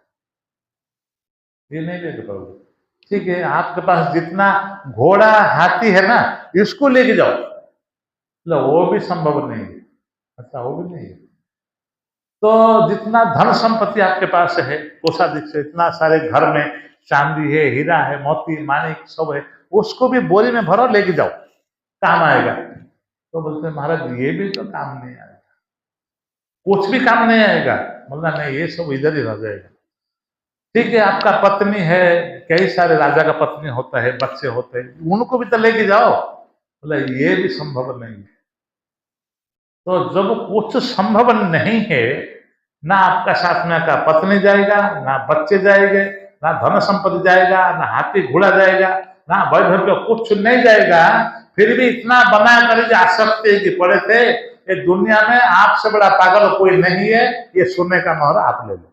ये नहीं लेके जाओगे। ठीक है, आपके पास जितना घोड़ा हाथी है ना, इसको लेके जाओ। बोले वो भी संभव नहीं है। अच्छा, वो भी नहीं है, तो जितना धन संपत्ति आपके पास है, कोषाधिक से, इतना सारे घर में चांदी है, हीरा है, मोती माणिक सब है, उसको भी बोरी में भरो, लेके जाओ, काम आएगा। तो बोलते महाराज ये भी तो काम नहीं आएगा, कुछ भी काम नहीं आएगा। बोला नहीं, ये सब इधर ही रह जाएगा। ठीक है, आपका पत्नी है, कई सारे राजा का पत्नी होता है, बच्चे होते हैं, उनको भी तो लेके जाओ। बोला ये भी संभव नहीं है। तो जब कुछ संभव नहीं है, ना आपका साथ में का पत्नी जाएगा, ना बच्चे जाएंगे, ना धन संपत्ति जाएगा, ना हाथी घोड़ा जाएगा, ना वैभव, कुछ नहीं जाएगा, फिर भी इतना बना कर आसक्ति की पड़े थे, ये दुनिया में आपसे बड़ा पागल कोई नहीं है, ये सोने का मोहर आप ले लो।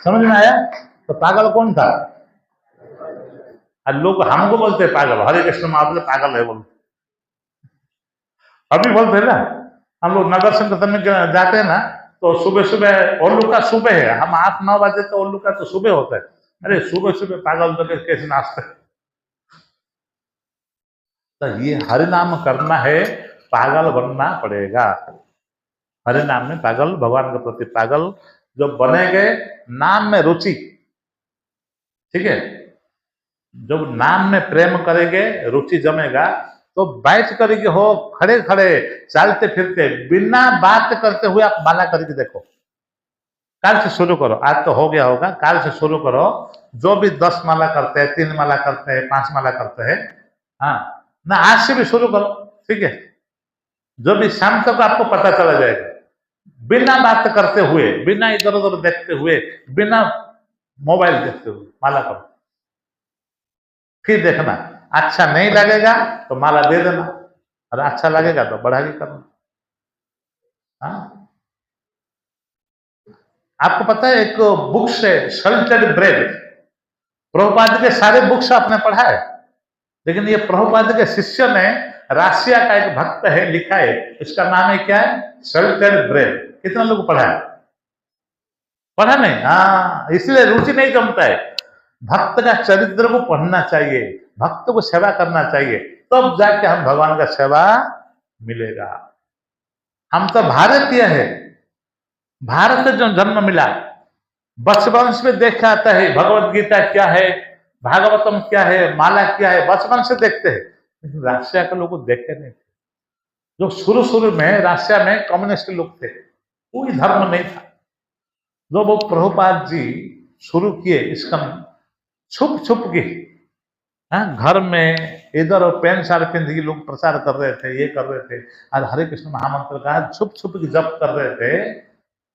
समझ में आया? तो पागल कौन था? और लोग हमको बोलते हैं पागल, हरे कृष्ण महाप्रभु पागल है बोलते, अभी बोलते हैं ना। हम लोग नगर संकीर्तन में जाते हैं ना, तो सुबह सुबह ओल्लू का सुबह है, हम 8-9 बजे तो ओल्लू का तो सुबह होता है। अरे सुबह सुबह पागल तो कैसे नाचते? तो ये हरि नाम करना है, पागल बनना पड़ेगा। हरि नाम में पागल, भगवान के प्रति पागल जो बनेंगे, नाम में रुचि, ठीक है, जब नाम में प्रेम करेंगे, रुचि जमेगा, तो बैठ करके हो, खड़े खड़े चलते फिरते बिना बात करते हुए आप माला करके देखो। काल से शुरू करो, आज तो हो गया होगा, काल से शुरू करो। जो भी 10 माला करते हैं, 3 माला करते हैं, 5 माला करते हैं, हाँ ना, आज से भी शुरू करो, ठीक है। जो भी शाम तक आपको पता चला जाएगा, बिना बात करते हुए, बिना इधर उधर देखते हुए, बिना मोबाइल देखते हुए माला करो। फिर देखना, अच्छा नहीं लगेगा तो माला दे देना, और अच्छा लगेगा तो बढ़ा के करना। हाँ, आपको पता है एक बुक्स है सल्टेड ब्रेड, प्रभुपाद के सारे बुक्स आपने पढ़ा है, लेकिन ये प्रभुपाद के शिष्य ने, राशिया का एक भक्त है, लिखा है, इसका नाम है क्या है? सल्टेड ब्रेड। कितना लोग पढ़ा है? पढ़ा नहीं? हाँ, इसलिए रुचि नहीं जमता है। भक्त का चरित्र को पढ़ना चाहिए, भक्त को सेवा करना चाहिए, तब जाके हम भगवान का सेवा मिलेगा। हम तो भारतीय है, भारत से जो जन्म मिला, बचपन से देखा आता है भगवत गीता क्या है, भागवतम क्या है, माला क्या है, बचपन से देखते हैं। लेकिन राशिया के लोग देखते नहीं थे। जो शुरू शुरू में राशिया में कम्युनिस्ट लोग थे, कोई धर्म नहीं था। जो वो प्रभुपाद जी शुरू किए, इसका छुप छुप के, घर में इधर और पैंट शर्ट पहन के लोग प्रचार कर रहे थे, ये कर रहे थे, और हरे कृष्ण महामंत्र का छुप छुप के जप कर रहे थे।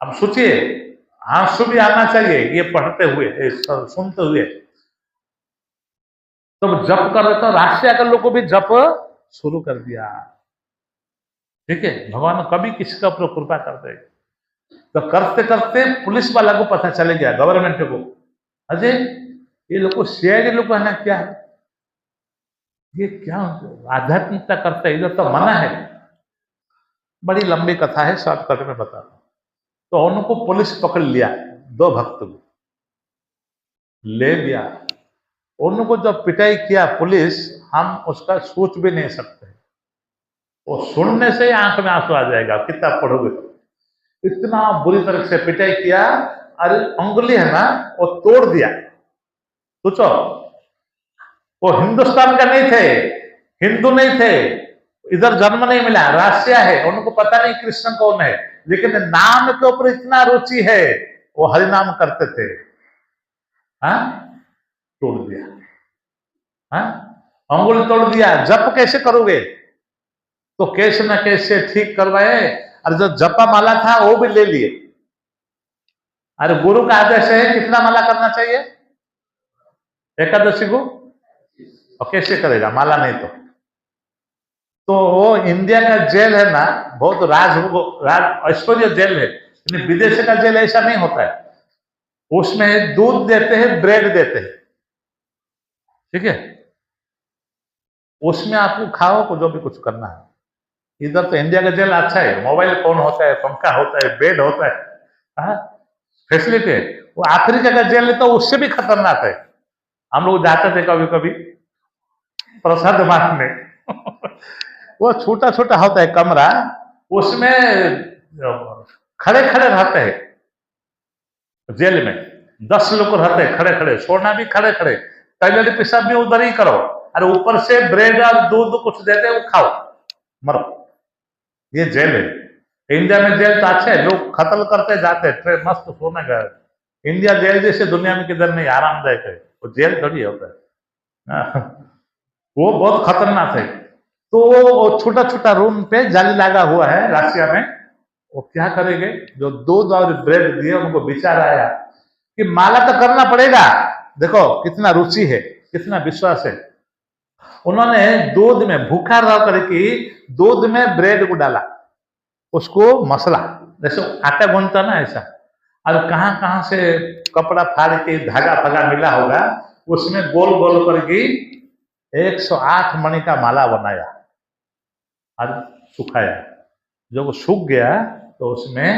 अब सोचिए, आंसू भी आना चाहिए ये पढ़ते हुए, सुनते हुए। तो जप कर रहे थे, राशिया के लोग को भी जप शुरू कर दिया, ठीक है। भगवान कभी किसी का ऊपर कृपा कर दे, तो करते करते पुलिस वाला को पता चले गया, गवर्नमेंट को, अजय ये लोग सीआईडी लोग है ना, क्या है ये, क्या आध्यात्मिकता करते हैं, इधर तो मना है। बड़ी लंबी कथा है, शॉर्टकट में बताता हूं। तो उनको पुलिस पकड़ लिया, 2 भक्त को ले लिया, उनको जब पिटाई किया पुलिस, हम उसका सोच भी नहीं सकते, वो सुनने से ही आंख में आंसू आ जाएगा, किताब पढ़ोगे तो। इतना बुरी तरह से पिटाई किया, अरे उंगली है ना वो तोड़ दिया। सोचो, वो हिंदुस्तान का नहीं थे, हिंदू नहीं थे, इधर जन्म नहीं मिला, राशिया है, उनको पता नहीं कृष्ण कौन है, लेकिन नाम के ऊपर इतना रुचि है, वो हरि नाम करते थे। हाँ, तोड़ दिया, हाँ, अंगुल तोड़ दिया। जप कैसे करोगे? तो कैसे न कैसे ठीक करवाए, और जो जपा माला था वो भी ले लिए। अरे गुरु का आदेश है, कितना माला करना चाहिए एकादशी को, और कैसे करेगा माला नहीं तो वो इंडिया का जेल है ना, बहुत राज ऐश्वर्य जेल है, लेकिन विदेश का जेल ऐसा नहीं होता है। उसमें दूध देते हैं, ब्रेड देते हैं, ठीक है, उसमें आपको खाओ को जो भी कुछ करना है। इधर तो इंडिया का जेल अच्छा है, मोबाइल फोन होता है, पंखा होता है, बेड होता है, फैसिलिटी है। वो अफ्रीका का जेल है तो उससे भी खतरनाक है। हम लोग जाते थे कभी कभी प्रसाद बांटने वो छोटा छोटा होता है कमरा, उसमें खड़े खड़े रहते हैं, जेल में 10 लोग रहते हैं खड़े खड़े, सोना भी खड़े खड़े, टॉयलेट पेशाब भी उधर ही करो, और ऊपर से ब्रेड और दूध कुछ देते हैं, वो खाओ मरो। ये जेल है। इंडिया में जेल तो अच्छा है, लोग कत्ल करते जाते हैं, मस्त सोने का। इंडिया जेल जैसे दुनिया में किधर नहीं, आरामदायक है, वो जेल थोड़ी होता है। वो बहुत खतरनाक है। तो वो छोटा छोटा रूम पे जाली लगा हुआ है राशिया में, वो क्या करेंगे, जो दूध और ब्रेड दिए उनको विचार आया कि माला तो करना पड़ेगा। देखो कितना रुचि है, कितना विश्वास है। उन्होंने दूध में भूखा रह करके दूध में ब्रेड को डाला, उसको मसला, जैसे आटा गूंथता ना ऐसा, और कहाँ कहाँ से कपड़ा फाड़ के धागा फगा मिला होगा, उसमें गोल गोल करके 108 मणि का माला बनाया और सुखाया। जब वो सूख गया तो उसमें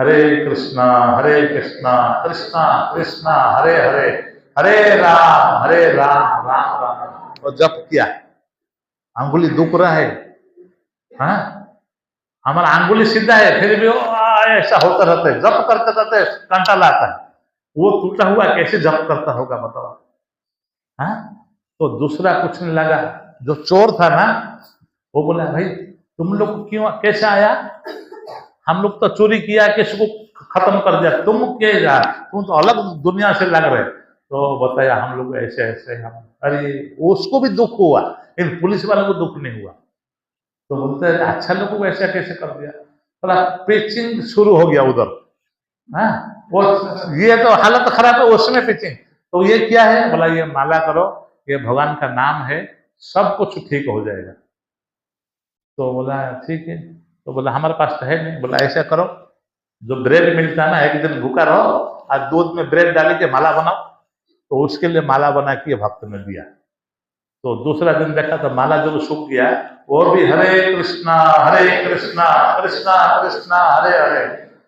हरे कृष्णा कृष्णा कृष्णा हरे हरे, हरे राम राम राम, और जप किया। अंगुली दुख रहा है, हाँ, हमारा अंगुली सीधा है, फिर भी ऐसा होता रहता है, जप करते करते कंटाल आता है। वो टूटा हुआ कैसे जप करता होगा बताओ, हाँ। तो दूसरा कुछ नहीं लगा, जो चोर था ना, वो बोला भाई तुम लोग क्यों, कैसे आया, हम लोग तो चोरी किया, किसी को खत्म कर दिया, तुम क्या, तुम तो अलग दुनिया से लग रहे। तो बताया हम लोग ऐसे ऐसे हम, अरे उसको भी दुख हुआ, लेकिन पुलिस वालों को दुख नहीं हुआ। तो बोलते हैं अच्छा लोगों को ऐसा कैसे कर दिया, थोड़ा पिचिंग शुरू हो गया उधर, हाँ, वो ये तो हालत खराब है, उसमें पिचिंग। तो ये क्या है, बोला ये माला करो, ये भगवान का नाम है, सब कुछ ठीक हो जाएगा। तो बोला ठीक है। तो बोला हमारे पास तो है नहीं। बोला ऐसा करो, जो ब्रेड मिलता है ना, एक दिन भूखा रहो और दूध में ब्रेड डाल के माला बनाओ। तो उसके लिए माला बना के भक्त ने दिया। तो दूसरा दिन देखा तो माला जब सूख गया, वो भी हरे कृष्णा कृष्णा कृष्णा हरे हरे,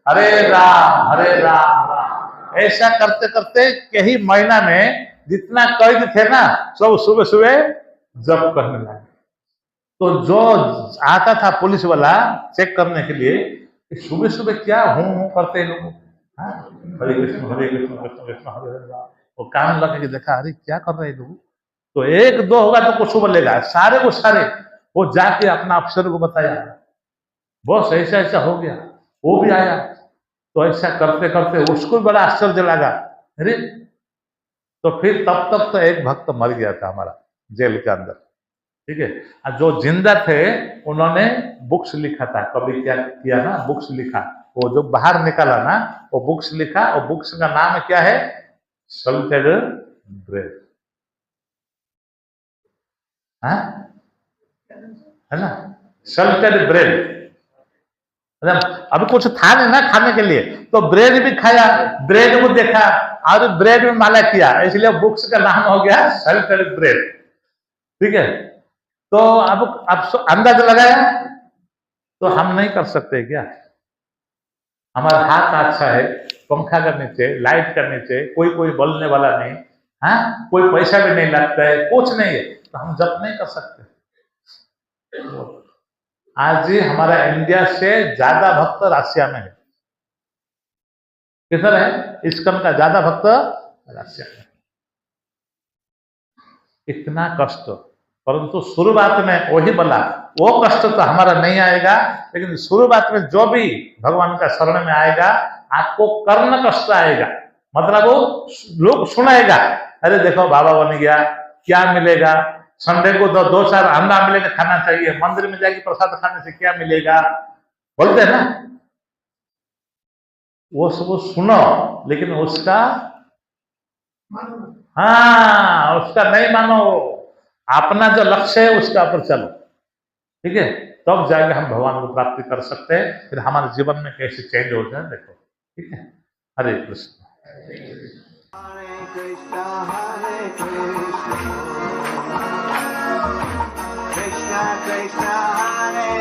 हरे राम राम, ऐसा करते करते कई महीना में जितना कैद थे ना, सब सुबह सुबह जप करने लगे। तो जो आता था पुलिस वाला चेक करने के लिए, सुबह सुबह क्या हूं करते लोग, हरे कृष्ण कृष्ण कृष्ण हरे हरे, वो कान लगे कि देखा अरे क्या कर रहे लोग। तो एक दो होगा तो कुछ बोलेगा, सारे को सारे वो जाके अपना अफसर को बताया, बस ऐसा ऐसा हो गया, वो भी आया। तो ऐसा करते करते उसको भी बड़ा आश्चर्य लगा, अरे। तो फिर तब तक तो एक भक्त मर गया था हमारा जेल के अंदर, ठीक है। और जो जिंदा थे उन्होंने बुक्स लिखा था, कभी क्या किया ना, बुक्स लिखा, वो जो बाहर निकाला ना, वो बुक्स लिखा, और बुक्स का नाम क्या है, सल्टेड ब्रेड, है ना, सल्टेड ब्रेड। अभी कुछ था नहीं ना खाने के लिए, तो ब्रेड भी खाया, ब्रेड को देखा और ब्रेड में माला किया, इसलिए बुक्स का नाम हो गया सल्टेड ब्रेड, ठीक है। तो अब अंदाज लगाया, तो हम नहीं कर सकते क्या, हमारा हाथ अच्छा है, पंखा का नीचे, लाइट का नीचे, कोई बोलने वाला नहीं, हाँ, कोई पैसा भी नहीं लगता है, कुछ नहीं है, तो हम जप नहीं कर सकते। आज ही हमारा इंडिया से ज्यादा भक्त रशिया में है, किधर है, इस्कॉन का ज्यादा भक्त रशिया में। इतना कष्ट, परंतु शुरुआत में वही बोला, वो कष्ट तो हमारा नहीं आएगा, लेकिन शुरुआत में जो भी भगवान का शरण में आएगा, आपको कर्ण कष्ट आएगा, मतलब वो लोग सुनाएगा, अरे देखो बाबा बन गया, क्या मिलेगा, संडे को दो चार अंडा मिलेगा खाना चाहिए, मंदिर में जाके प्रसाद खाने से क्या मिलेगा, बोलते हैं ना। वो सब सुनो, लेकिन उसका, हाँ, उसका नहीं मानो, अपना जो लक्ष्य है उसका ऊपर चलो, ठीक है, तब जाके हम भगवान को प्राप्ति कर सकते हैं। फिर हमारे जीवन में कैसे चेंज होते हैं देखो, ठीक है। हरे कृष्ण Krishna Krishna Hare